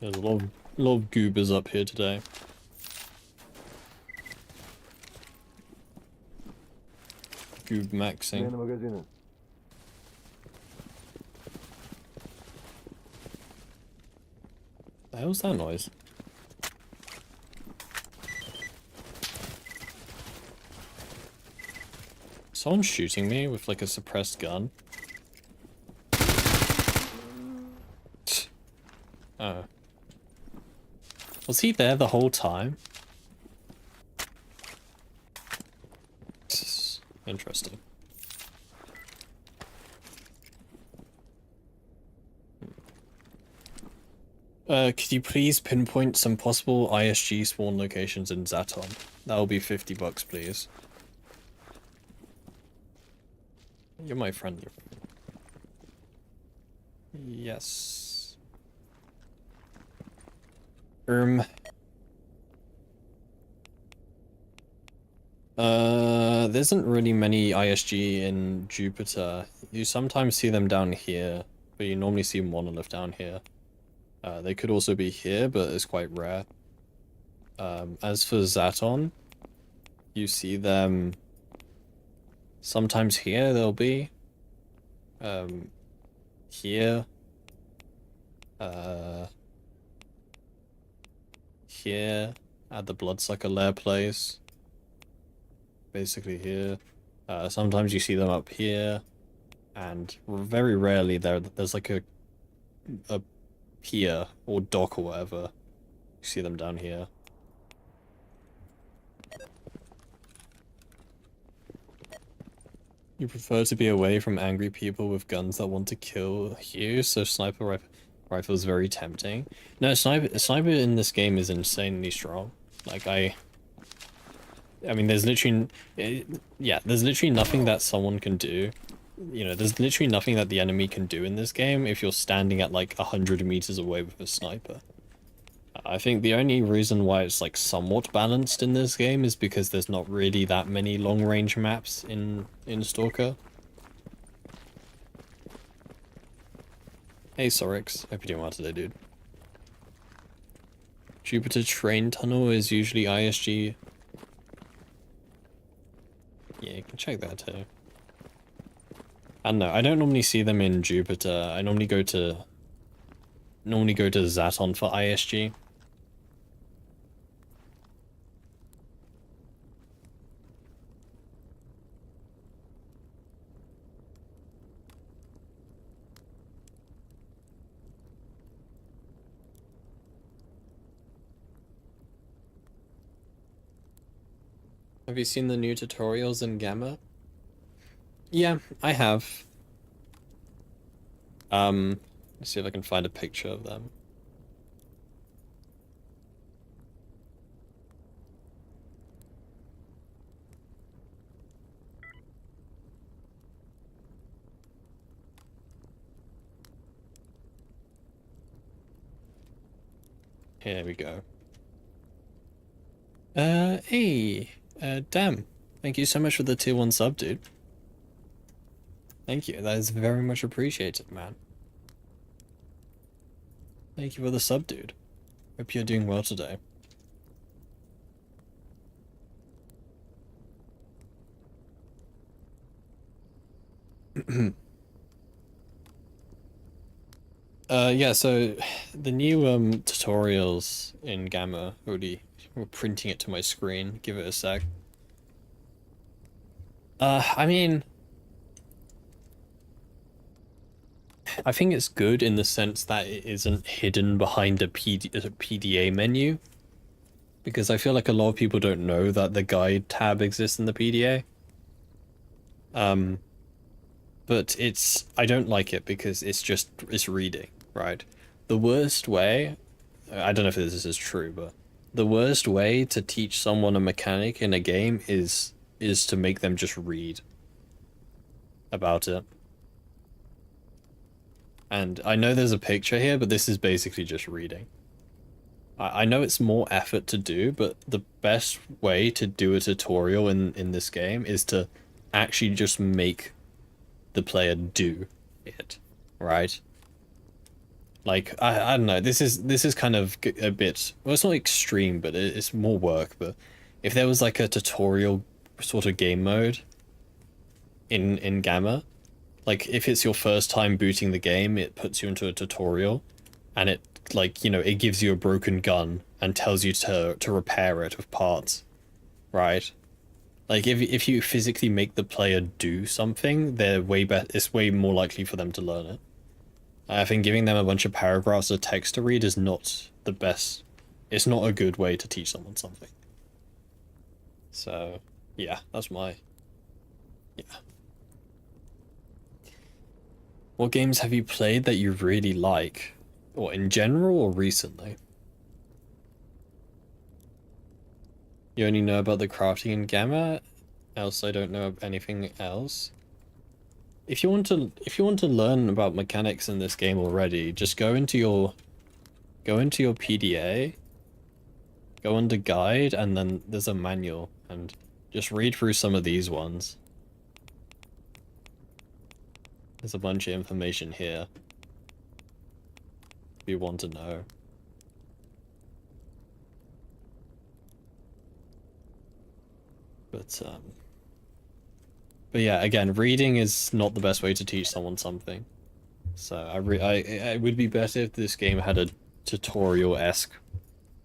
There's a lot of goobers up here today. Goob maxing. The hell's that noise? Someone's shooting me with like a suppressed gun. Oh. Was he there the whole time? Interesting. Could you please pinpoint some possible ISG spawn locations in Zaton? That'll be $50, please. You're my friend. Yes. There isn't really many ISG in Jupiter. You sometimes see them down here, but you normally see monolith down here. They could also be here, but it's quite rare. As for Zaton, you see them sometimes here, they'll be. Here. Here, at the Bloodsucker Lair place. Basically here. Sometimes you see them up here. And very rarely there's like a pier or dock or whatever. You see them down here. You prefer to be away from angry people with guns that want to kill you, so rifle is very tempting. No, sniper in this game is insanely strong. Like I mean, there's literally, yeah, there's literally nothing that someone can do. You know, there's literally nothing that the enemy can do in this game if you're standing at like 100 meters away with a sniper. I think the only reason why it's like somewhat balanced in this game is because there's not really that many long-range maps in Stalker. Hey Sorix, hope you're doing well today, dude. Jupiter train tunnel is usually ISG. Yeah, you can check that too. I don't know, I don't normally see them in Jupiter. I normally go to Zaton for ISG. Have you seen the new tutorials in Gamma? Yeah, I have. Let's see if I can find a picture of them. Here we go. Hey, damn. Thank you so much for the tier 1 sub, dude. Thank you, that is very much appreciated, man. Thank you for the sub, dude. Hope you're doing well today. Yeah, so the new tutorials in Gamma, already we're printing it to my screen. Give it a sec. I mean, I think it's good in the sense that it isn't hidden behind a PDA menu, because I feel like a lot of people don't know that the guide tab exists in the PDA. But I don't like it because it's reading, right? The worst way, I don't know if this is true, but the worst way to teach someone a mechanic in a game is to make them just read about it. And I know there's a picture here, but this is basically just reading. I know it's more effort to do, but the best way to do a tutorial in this game is to actually just make the player do it, right? Like I don't know. This is kind of a bit, well, it's not extreme, but it's more work. But if there was like a tutorial sort of game mode in Gamma, like if it's your first time booting the game, it puts you into a tutorial, and it, like, you know, it gives you a broken gun and tells you to repair it with parts, right? Like if you physically make the player do something, they're way better. It's way more likely for them to learn it. I think giving them a bunch of paragraphs of text to read is not the best. It's not a good way to teach someone something. So, yeah, that's my... Yeah. What games have you played that you really like? Or in general or recently? You only know about the crafting in Gamma? Else I don't know anything else. If you want to learn about mechanics in this game already, just go into your PDA, go under guide, and then there's a manual, and just read through some of these ones. There's a bunch of information here if you want to know. But yeah, again, reading is not the best way to teach someone something. So it would be better if this game had a tutorial-esque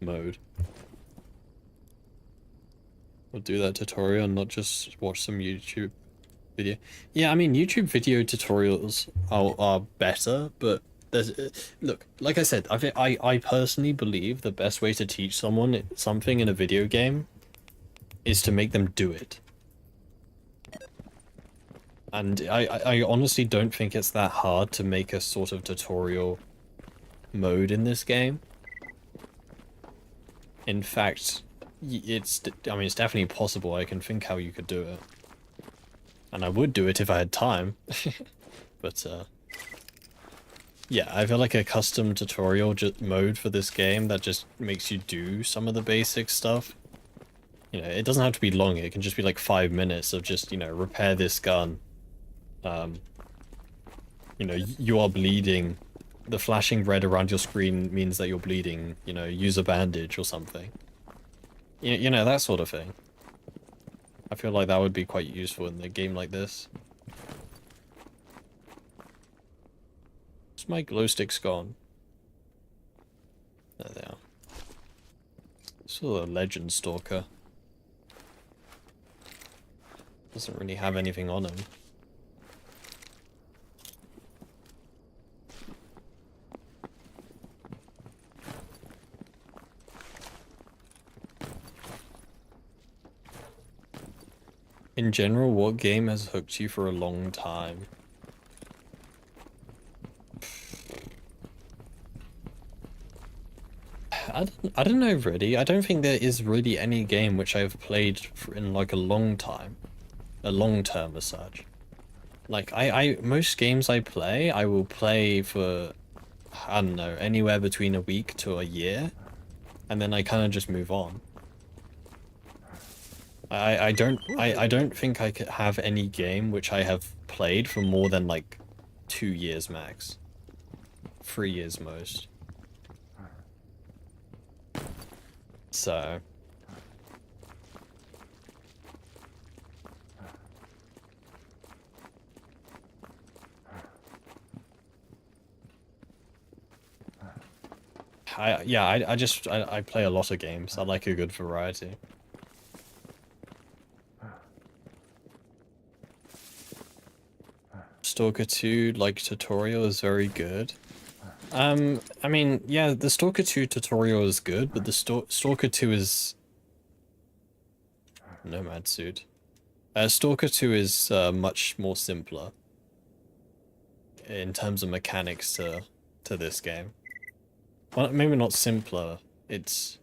mode. We'll do that tutorial and not just watch some YouTube video. Yeah, I mean, YouTube video tutorials are better, but there's look, like I said, I personally believe the best way to teach someone something in a video game is to make them do it. And I honestly don't think it's that hard to make a sort of tutorial mode in this game. In fact, I mean, it's definitely possible. I can think how you could do it. And I would do it if I had time. But, yeah, I feel like a custom tutorial mode for this game that just makes you do some of the basic stuff. You know, it doesn't have to be long. It can just be like 5 minutes of just, you know, repair this gun. You know, you are bleeding. The flashing red around your screen means that you're bleeding. You know, use a bandage or something. You know, that sort of thing. I feel like that would be quite useful in a game like this. Is my glow sticks gone? There they are. Still a legend stalker. Doesn't really have anything on him. In general, what game has hooked you for a long time? I don't know really. I don't think there is really any game which I've played for in like a long time. A long term as such. Like most games I play, I will play for, I don't know, anywhere between a week to a year, and then I kind of just move on. I don't think I could have any game which I have played for more than like 2 years max. 3 years most. So I play a lot of games. I like a good variety. Stalker 2 like tutorial is very good. I mean, yeah, the Stalker 2 tutorial is good, but the Stalker 2 is Nomad suit. Stalker 2 is much more simpler in terms of mechanics to this game. Well, maybe not simpler. It's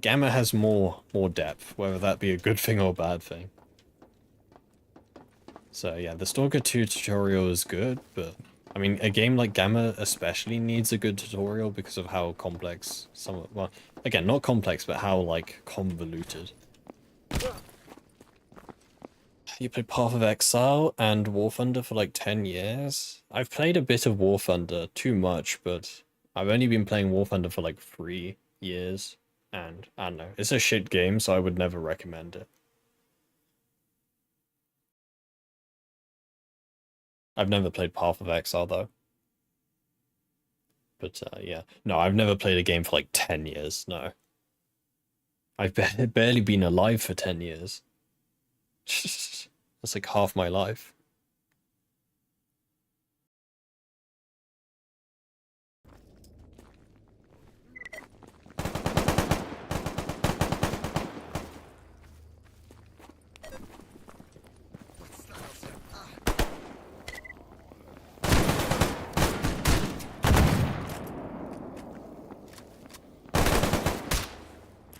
Gamma has more depth, whether that be a good thing or a bad thing. So yeah, the Stalker 2 tutorial is good, but I mean, a game like Gamma especially needs a good tutorial because of how complex well, again, not complex, but how like convoluted. You played Path of Exile and War Thunder for like 10 years? I've played a bit of War Thunder, too much, but I've only been playing War Thunder for like 3 years. And I don't know, it's a shit game, so I would never recommend it. I've never played Path of Exile though. But yeah, no, I've never played a game for like 10 years, no. I've barely been alive for 10 years. That's like half my life.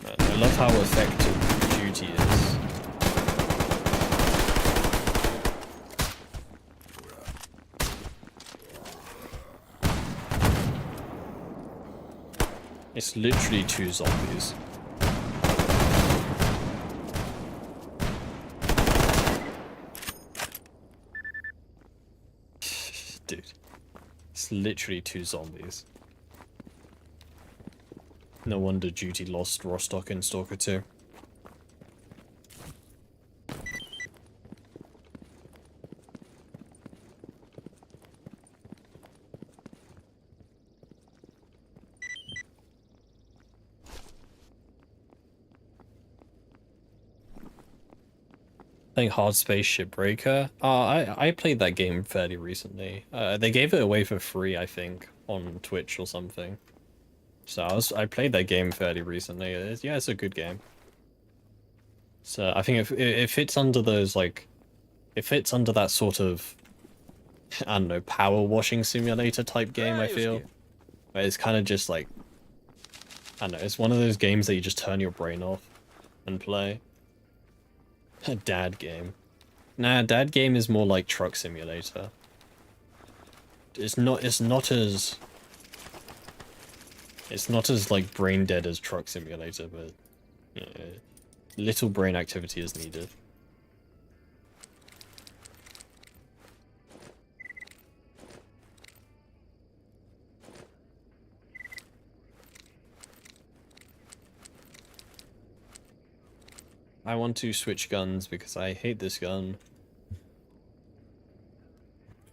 Man, I love how effective duty is. It's literally 2 zombies. Dude. It's literally 2 zombies. No wonder Duty lost Rostock in Stalker 2. Playing Hard Space Shipbreaker. I played that game fairly recently. They gave it away for free, I think, on Twitch or something. So I played that game fairly recently. Yeah, it's a good game. So I think it fits under those like, it fits under that sort of, I don't know, power washing simulator type game. I feel, where it's kind of just like, I don't know, it's one of those games that you just turn your brain off and play. A dad game. Nah, dad game is more like truck simulator. It's not as like brain dead as truck simulator, but you know, little brain activity is needed. I want to switch guns because I hate this gun.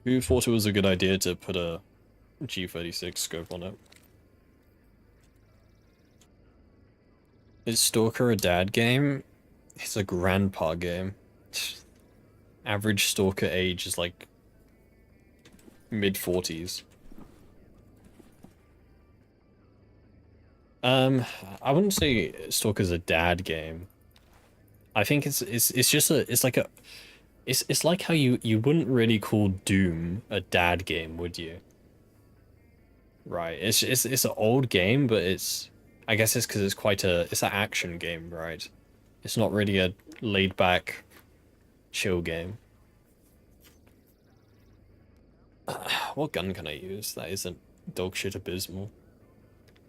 Who thought it was a good idea to put a G36 scope on it? Is Stalker a dad game? It's a grandpa game. Average Stalker age is like mid-40s. I wouldn't say Stalker's a dad game. I think it's just it's like a it's like how you wouldn't really call Doom a dad game, would you? Right. It's an old game, but it's I guess it's because it's quite a it's an action game, right? It's not really a laid back chill game. What gun can I use that isn't dog shit abysmal?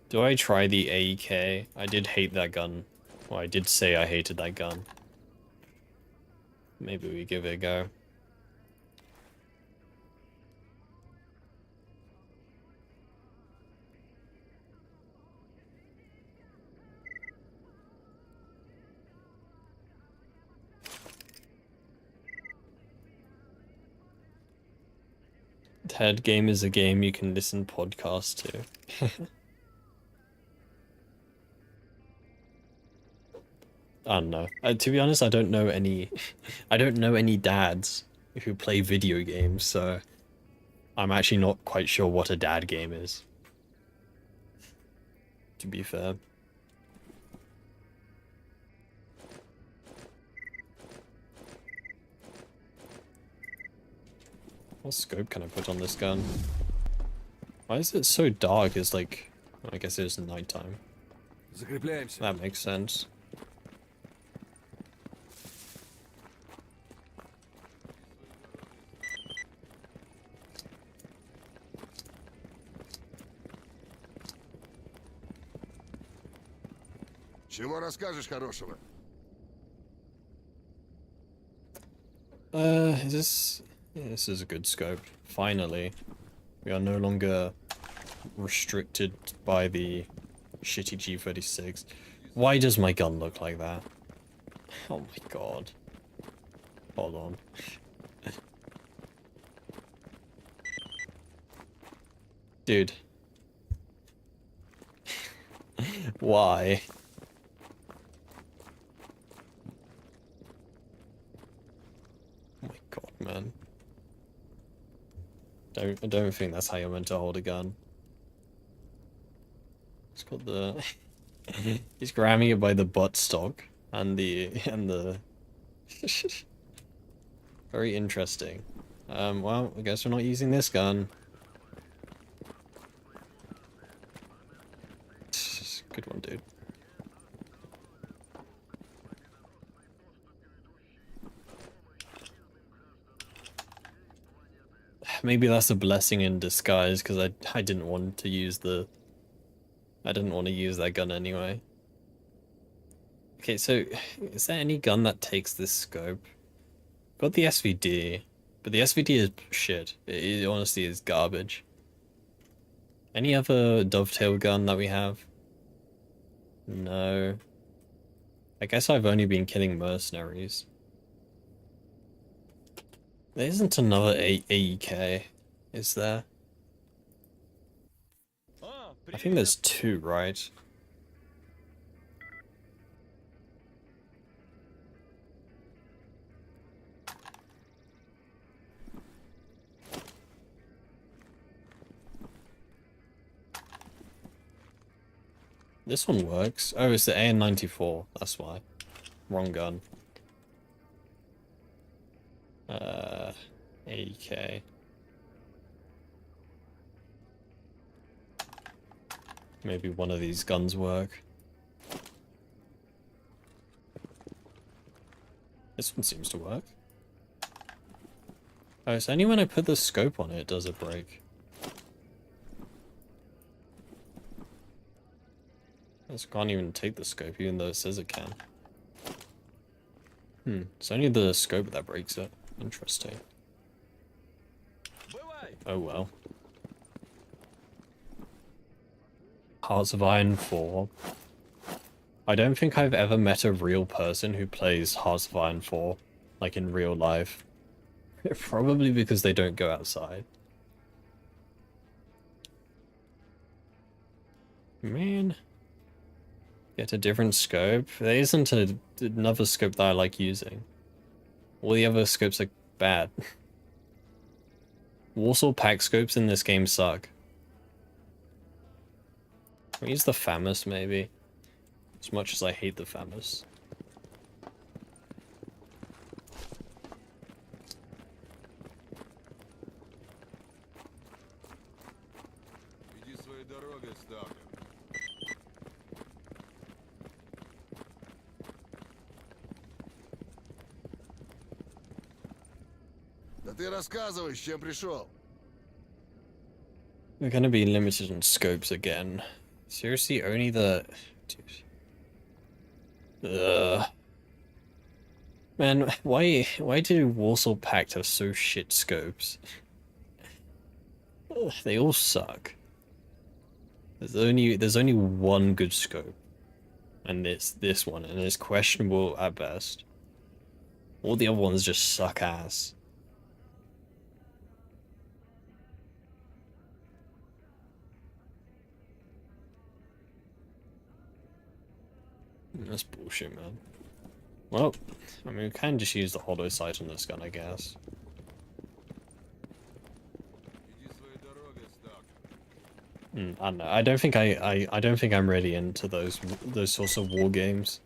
Do I try the A.E.K.? I did hate that gun. Well, I did say I hated that gun. Maybe we give it a go. Head game is a game you can listen podcasts to. I don't know. To be honest, I don't know any I don't know any dads who play video games, so I'm actually not quite sure what a dad game is, to be fair. What scope can I put on this gun? Why is it so dark? It's like, I guess it's nighttime. Закрепляемся. That makes sense. Чего расскажешь хорошего? Is this... Yeah, this is a good scope. Finally. We are no longer restricted by the shitty G36. Why does my gun look like that? Oh my god. Hold on. Dude. Why? Oh my god, man. I don't think that's how you're meant to hold a gun. It's got the he's grabbing it by the buttstock and the very interesting. Well, I guess we're not using this gun. Good one, dude. Maybe that's a blessing in disguise, because I didn't want to use I didn't want to use that gun anyway. Okay, so is there any gun that takes this scope? Got the SVD, but the SVD is shit. It honestly is garbage. Any other dovetail gun that we have? No. I guess I've only been killing mercenaries. There isn't another AEK, is there? I think there's two, right? This one works. Oh, it's the AN-94, that's why. Wrong gun. AEK. Maybe one of these guns work. This one seems to work. Oh, it's only when I put the scope on it does it break. I just can't even take the scope even though it says it can. It's only the scope that breaks it. Interesting. Oh well. Hearts of Iron 4. I don't think I've ever met a real person who plays Hearts of Iron 4, like in real life. Probably because they don't go outside. Man. Get a different scope. There isn't another scope that I like using. All the other scopes are bad. Warsaw pack scopes in this game suck. Can we use the FAMAS maybe? As much as I hate the FAMAS. дорогой, Сталкер. Да ты рассказывай, с чем пришел. We're gonna be limited on scopes again. Seriously, only the... Dude. Man, why do Warsaw Pact have so shit scopes? Ugh, they all suck. There's only one good scope, and it's this one, and it's questionable at best. All the other ones just suck ass. That's bullshit, man. Well, I mean, we can just use the hollow sight on this gun, I guess. Иди своей дорогой, Сталкер. I don't know. I don't think I'm really into those sorts of war games.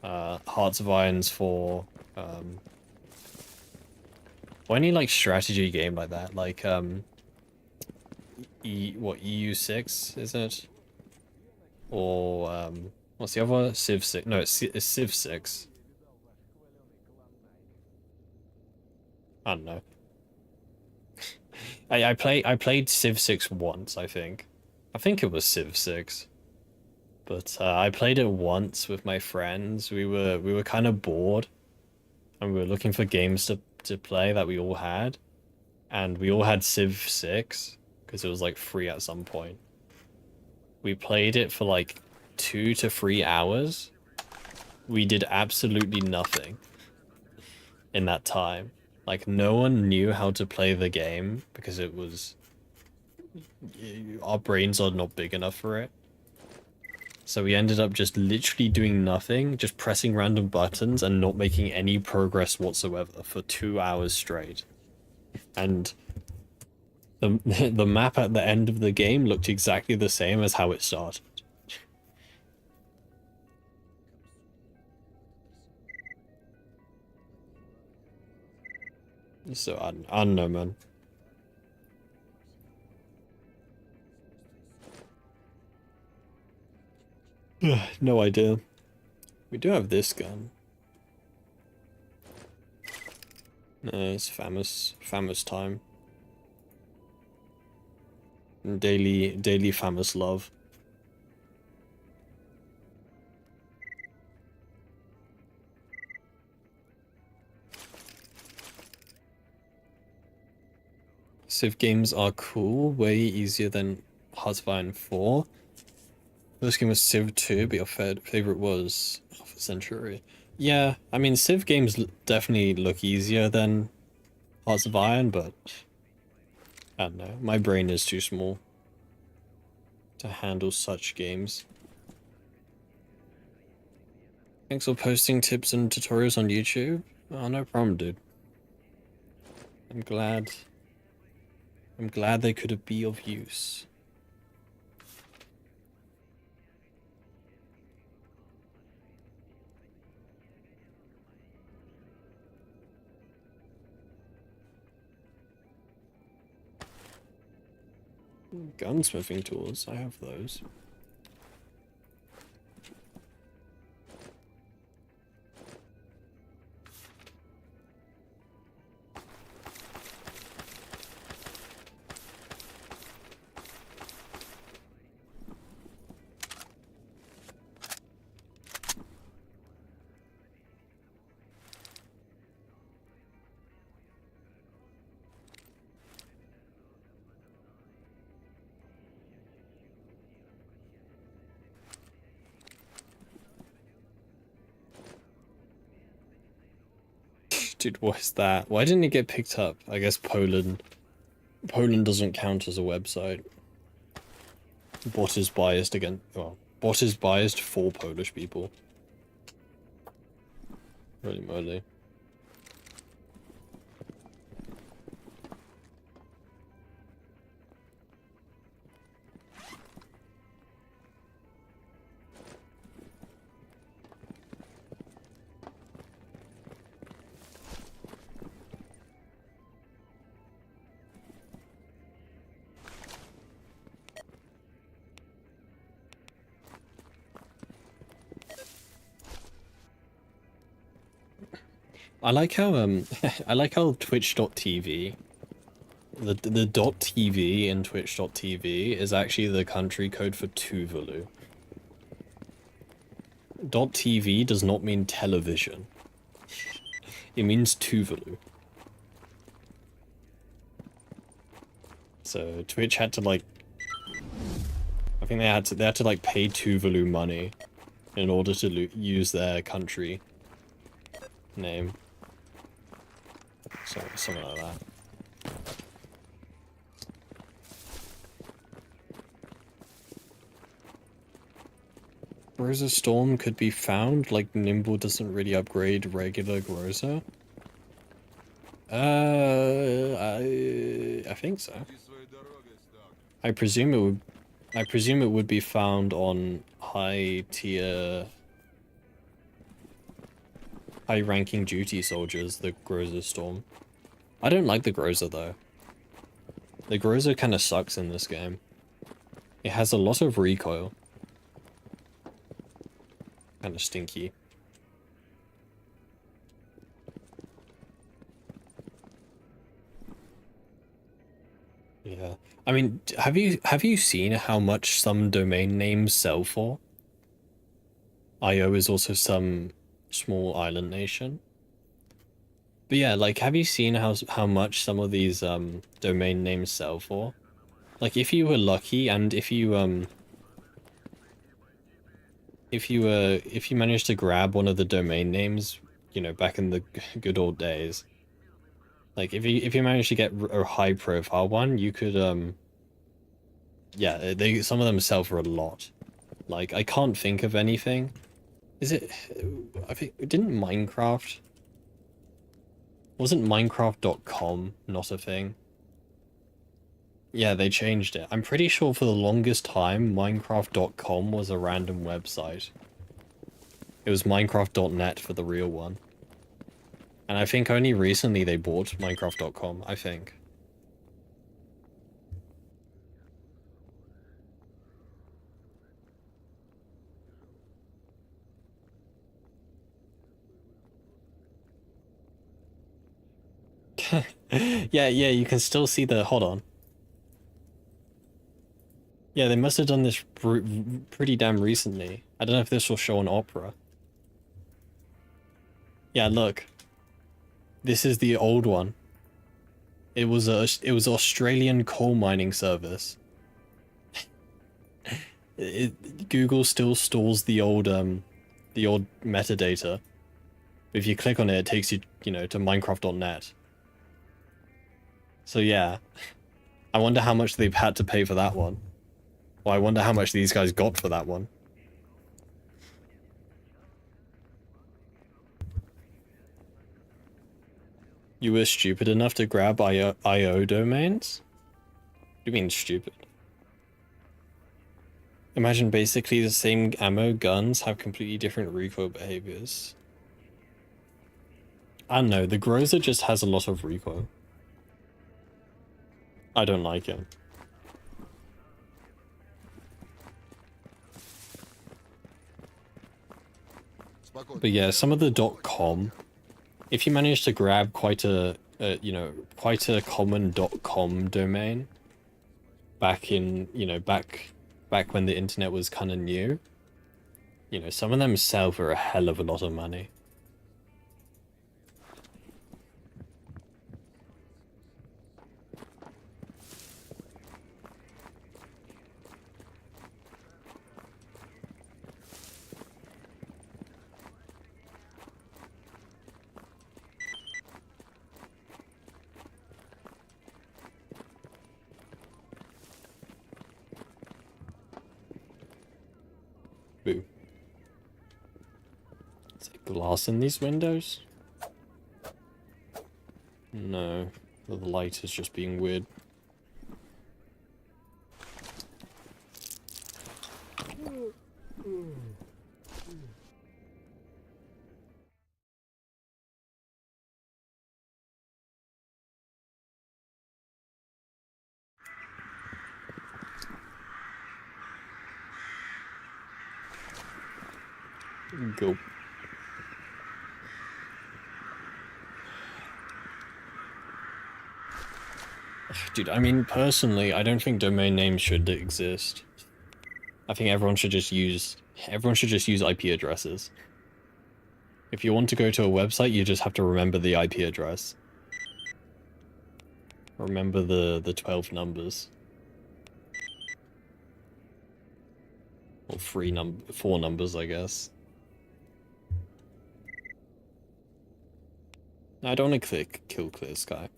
Hearts of Iron's for or any like strategy game like that, like EU6 is it? Or what's the other one? Civ 6. No, it's Civ 6. I don't know. I played Civ 6 once, I think. I think it was Civ 6. But I played it once with my friends. We were kind of bored, and we were looking for games to play that we all had, and we all had Civ 6 because it was like free at some point. We played it for like 2 to 3 hours. We did absolutely nothing in that time. Like, no one knew how to play the game because it was... our brains are not big enough for it. So we ended up just literally doing nothing, just pressing random buttons and not making any progress whatsoever for 2 hours straight. And the map at the end of the game looked exactly the same as how it started. So I don't know, man. No idea. We do have this gun. No, it's famous time. Daily famous love. Civ games are cool, way easier than Hearts of Iron 4. First game was Civ 2, but your favorite was Alpha Centauri. Yeah, I mean, Civ games definitely look easier than Hearts of Iron, but I don't know. My brain is too small to handle such games. Thanks for posting tips and tutorials on YouTube. Oh, no problem, dude. I'm glad they could be of use. Gunsmithing tools, I have those. Dude, what is that? Why didn't it get picked up? I guess Poland doesn't count as a website. Bot is biased against... well, bot is biased for Polish people. Holy moly. I like how I like how Twitch.tv, the .tv in Twitch.tv is actually the country code for Tuvalu. .tv does not mean television. It means Tuvalu. So Twitch had to like, I think they had to like pay Tuvalu money in order to use their country name. So something like that. Groza Storm could be found, like Nimble doesn't really upgrade regular Groza. I think so. Иди своей дорогой, Сталкер. I presume it would be found on high tier, high ranking duty soldiers, the Groza Storm. I don't like the Groza though. The Groza kind of sucks in this game. It has a lot of recoil. Kind of stinky. Yeah. I mean, have you seen how much some domain names sell for? IO is also some small island nation. But yeah, like have you seen how much some of these domain names sell for? Like if you were lucky and if you managed to grab one of the domain names, you know, back in the good old days, like if you managed to get a high profile one, you could yeah, they some of them sell for a lot. Like I can't think of anything. Is it I think didn't Minecraft, wasn't Minecraft.com not a thing? Yeah, they changed it. I'm pretty sure for the longest time Minecraft.com was a random website. It was Minecraft.net for the real one. And I think only recently they bought Minecraft.com, I think. Yeah, you can still see the... Hold on. Yeah, they must have done this pretty damn recently. I don't know if this will show on Opera. Yeah, look. This is the old one. It was Australian coal mining service. Google still stores the old metadata. If you click on it, it takes you, you know, to Minecraft.net. So yeah, I wonder how much they've had to pay for that one. Well, I wonder how much these guys got for that one. You were stupid enough to grab IO domains? What do you mean stupid? Imagine basically the same ammo guns have completely different recoil behaviors. I don't know, the Groza just has a lot of recoil. I don't like it. But yeah, some of the .com, if you manage to grab quite a you know, quite a common .com domain back in, you know, back when the internet was kind of new, you know, some of them sell for a hell of a lot of money. Boo. Is there glass in these windows? No, the light is just being weird. Go. Dude, I mean, personally, I don't think domain names should exist. I think everyone should just use IP addresses. If you want to go to a website, you just have to remember the IP address. Remember the 12 numbers. Or 4 numbers, I guess. I don't want to kill Clear Sky.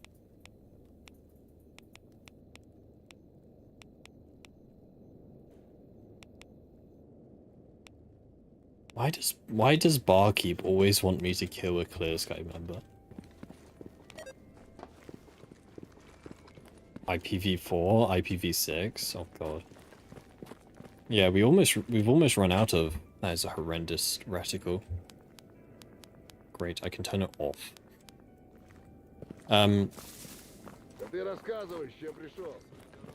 Why does Barkeep always want me to kill a Clear Sky member? IPv4, IPv6, oh god. Yeah, we've almost run out of. That is a horrendous reticle. Great, I can turn it off. Да ты рассказывай, с чем пришел.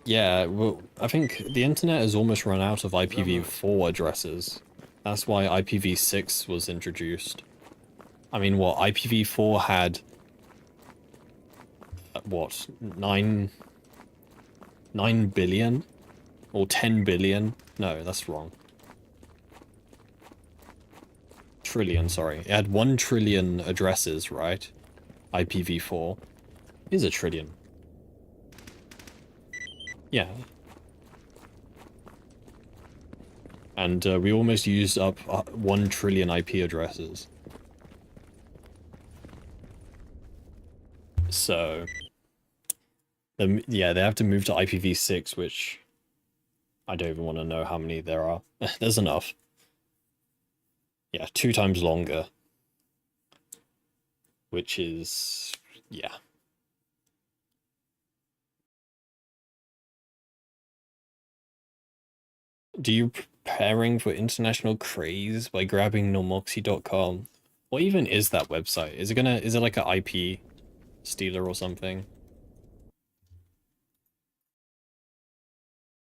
Yeah, well, I think the internet has almost run out of IPv4 addresses. That's why IPv6 was introduced. I mean, what, IPv4 had, what, 9 billion? Or 10 billion? No, that's wrong. Trillion, sorry. It had 1 trillion addresses, right? IPv4 is a trillion. Yeah. And we almost used up 1 trillion IP addresses. So, yeah, they have to move to IPv6, which I don't even want to know how many there are. There's enough. Yeah, 2 times longer. Which is, yeah. Do you preparing for international craze by grabbing normoxy.com? What even is that website? Is it like an IP stealer or something?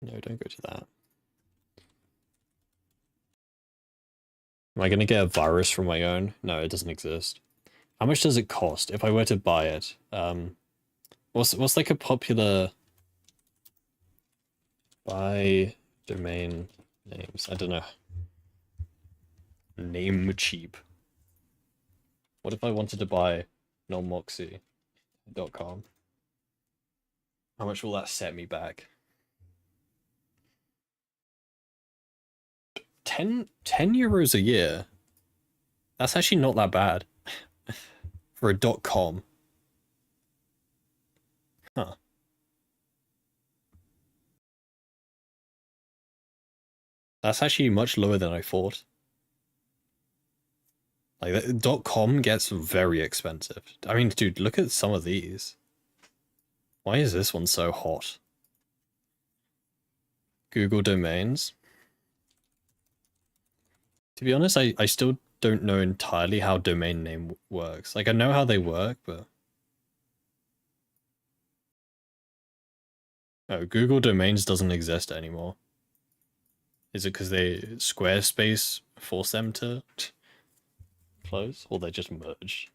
No, don't go to that. Am I gonna get a virus from my own? No, it doesn't exist. How much does it cost if I were to buy it? What's like a popular buy domain names? I don't know. Name cheap. What if I wanted to buy normoxy.com? How much will that set me back? 10 euros a year. That's actually not that bad for a .com. Huh. That's actually much lower than I thought. Like, .com gets very expensive. I mean, dude, look at some of these. Why is this one so hot? Google domains. To be honest, I still don't know entirely how domain name works. Like, I know how they work, but... Oh, Google domains doesn't exist anymore. Is it because Squarespace forced them to close? Or they just merged?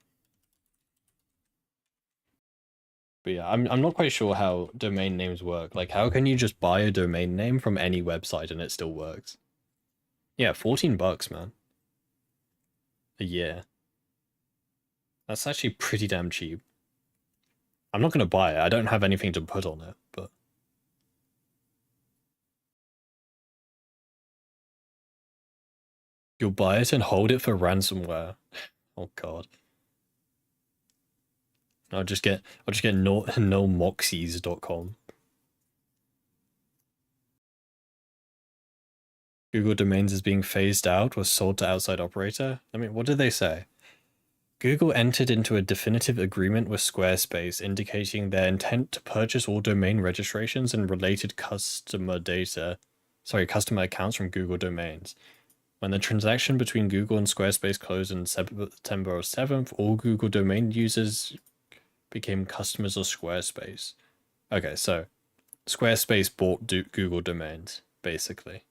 But yeah, I'm not quite sure how domain names work. Like, how can you just buy a domain name from any website and it still works? Yeah, 14 bucks, man. A year. That's actually pretty damn cheap. I'm not gonna buy it. I don't have anything to put on it, but... You'll buy it and hold it for ransomware. Oh god. I'll just get nomoxies.com. Google Domains is being phased out or sold to outside operator. I mean, what did they say? Google entered into a definitive agreement with Squarespace, indicating their intent to purchase all domain registrations and related customer accounts from Google Domains. When the transaction between Google and Squarespace closed on September 7th, all Google domain users became customers of Squarespace. Okay, so Squarespace bought Google domains, basically.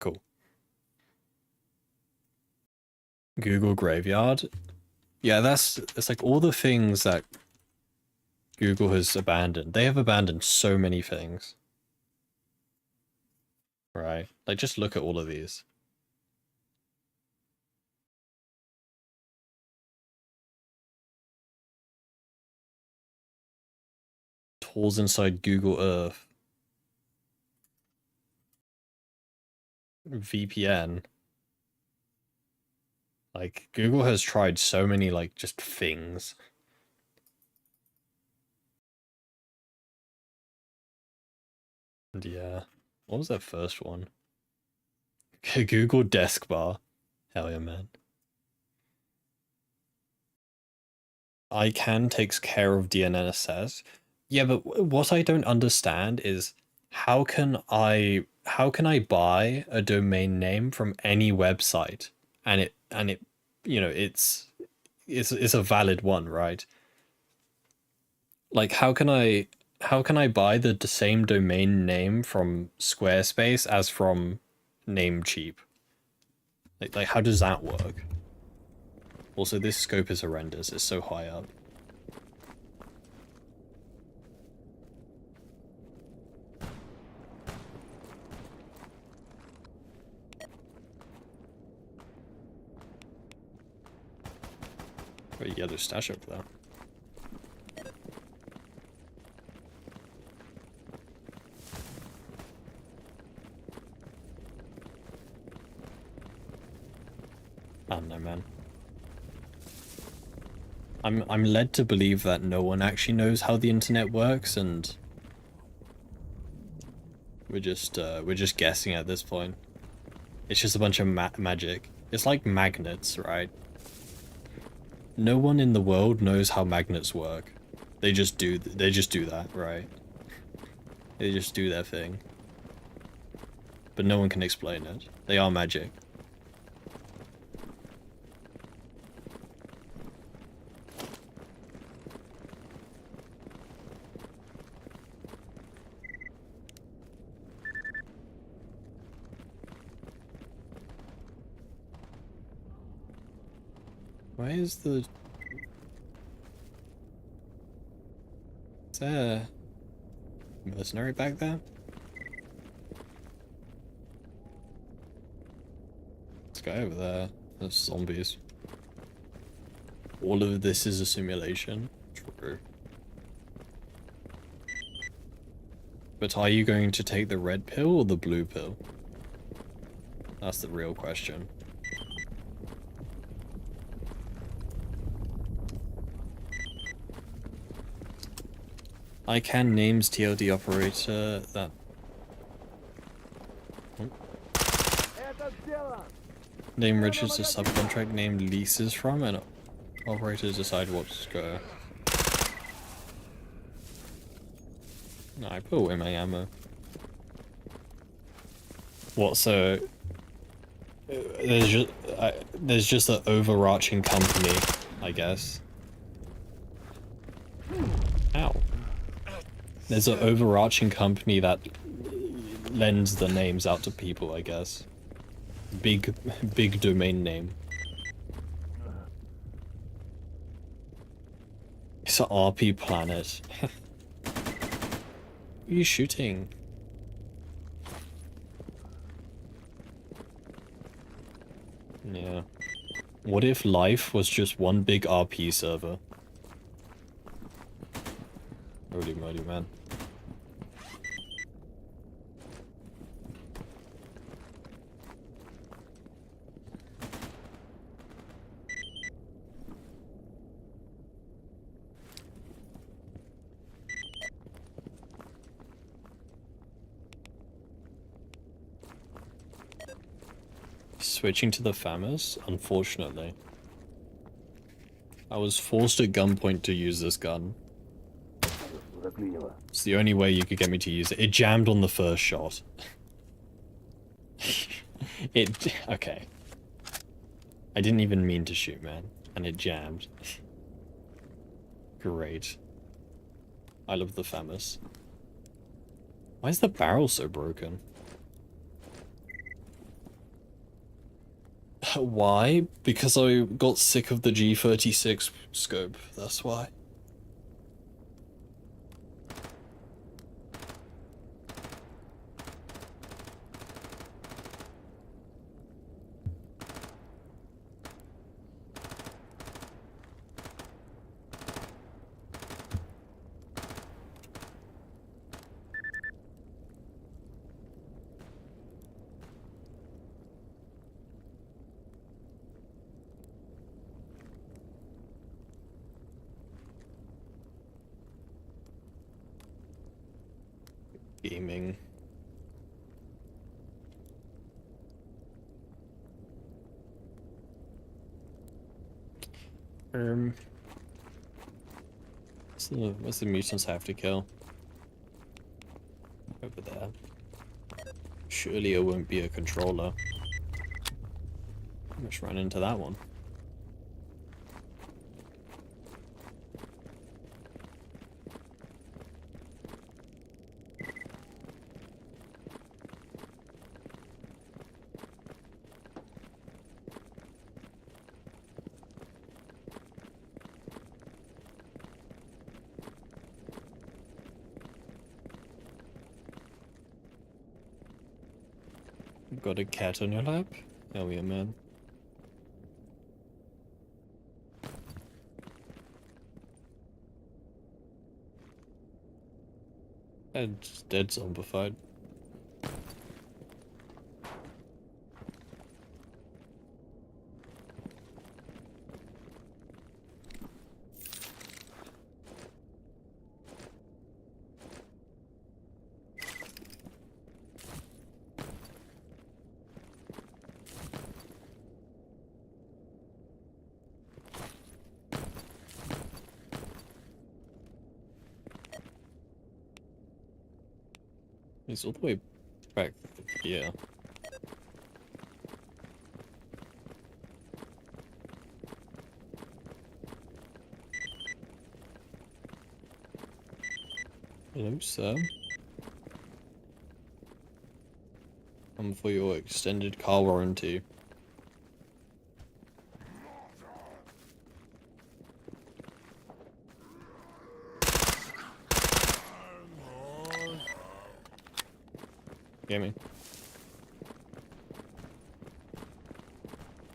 Cool. Google Graveyard. Yeah, it's like all the things that Google has abandoned. They have abandoned so many things. Right? Like, just look at all of these. Tools inside Google Earth. VPN. Like, Google has tried so many, like, just things. And yeah. What was that first one? Google Desk Bar. Hell yeah, man. ICANN takes care of DNSS. Yeah, but what I don't understand is how can I buy a domain name from any website and it you know it's a valid one, right? Like how can I buy the same domain name from Squarespace as from Namecheap? Like how does that work? Also, this scope is horrendous. It's so high up. Got a yellow stash over there. I don't know, man. I'm led to believe that no one actually knows how the internet works, and we're just guessing at this point. It's just a bunch of magic. It's like magnets, right? No one in the world knows how magnets work. They just do that, right? They just do their thing. But no one can explain it. They are magic. Why is the... Is there a mercenary back there? This guy over there. There's zombies. All of this is a simulation. True. But are you going to take the red pill or the blue pill? That's the real question. ICANN names TLD operator that... Name registers a subcontract named leases from, and operators decide what to go. No, I put away my ammo. What, so... there's just an overarching company, I guess. Ow. There's an overarching company that lends the names out to people, I guess. Big domain name. It's an RP planet. Who are you shooting? Yeah. What if life was just one big RP server? Holy moly, man. Switching to the FAMAS? Unfortunately. I was forced at gunpoint to use this gun. It's the only way you could get me to use it. It jammed on the first shot. Okay. I didn't even mean to shoot, man. And it jammed. Great. I love the FAMAS. Why is the barrel so broken? Why? Because I got sick of the G36 scope, that's why. Gaming. What's the mutants have to kill? Over there. Surely it won't be a controller. Let's run into that one. Got a cat on your lap? Hell yeah, man. It's dead zombified. He's all the way back here. Hello, sir. Come for your extended car warranty. Gaming.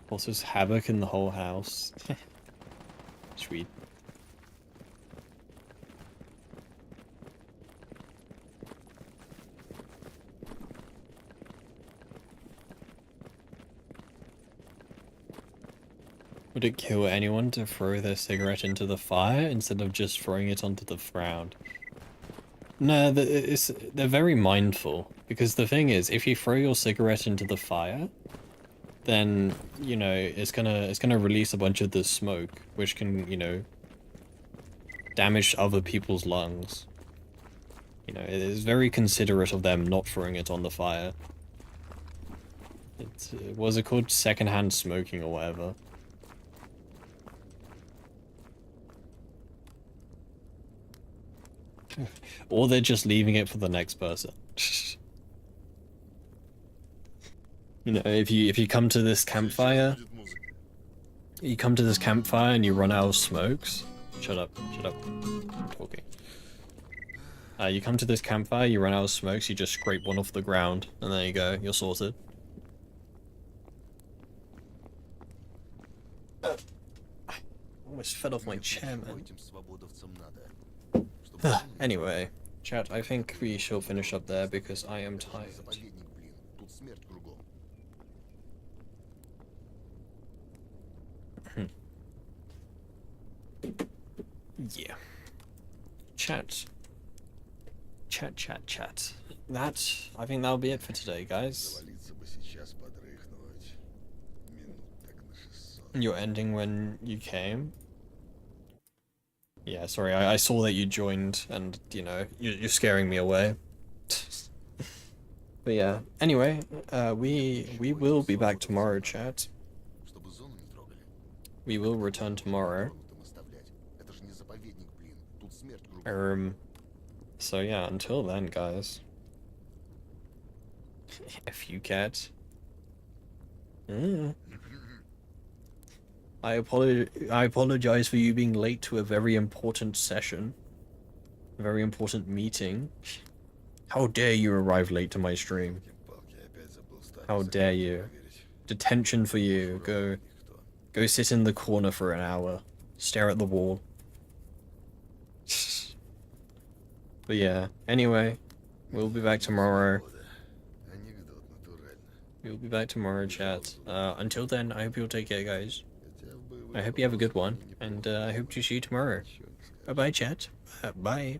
Also, there's havoc in the whole house. Sweet. Would it kill anyone to throw their cigarette into the fire instead of just throwing it onto the ground? No, they're very mindful, because the thing is, if you throw your cigarette into the fire, then, you know, it's gonna release a bunch of the smoke, which can, you know, damage other people's lungs. You know, it is very considerate of them not throwing it on the fire. It's, what is it called? Secondhand smoking or whatever. Or they're just leaving it for the next person. You know, if you come to this campfire, and you run out of smokes. Shut up, shut up. I'm talking. You come to this campfire, you run out of smokes, you just scrape one off the ground, and there you go, you're sorted. I almost fell off my chair, man. Anyway, chat, I think we shall finish up there because I am tired. Yeah. Chat. Chat. I think that'll be it for today, guys. You're ending when you came? Yeah, sorry, I saw that you joined and, you know, you're scaring me away. But yeah, anyway, we will be back tomorrow, chat. We will return tomorrow. So yeah, until then, guys. F you, cat. I apologize for you being late to a very important session. A very important meeting. How dare you arrive late to my stream? How dare you? Detention for you. Go sit in the corner for an hour. Stare at the wall. But yeah, anyway, we'll be back tomorrow. We'll be back tomorrow, chat. Until then, I hope you'll take care, guys. I hope you have a good one, and I hope to see you tomorrow. Bye-bye, chat. Bye.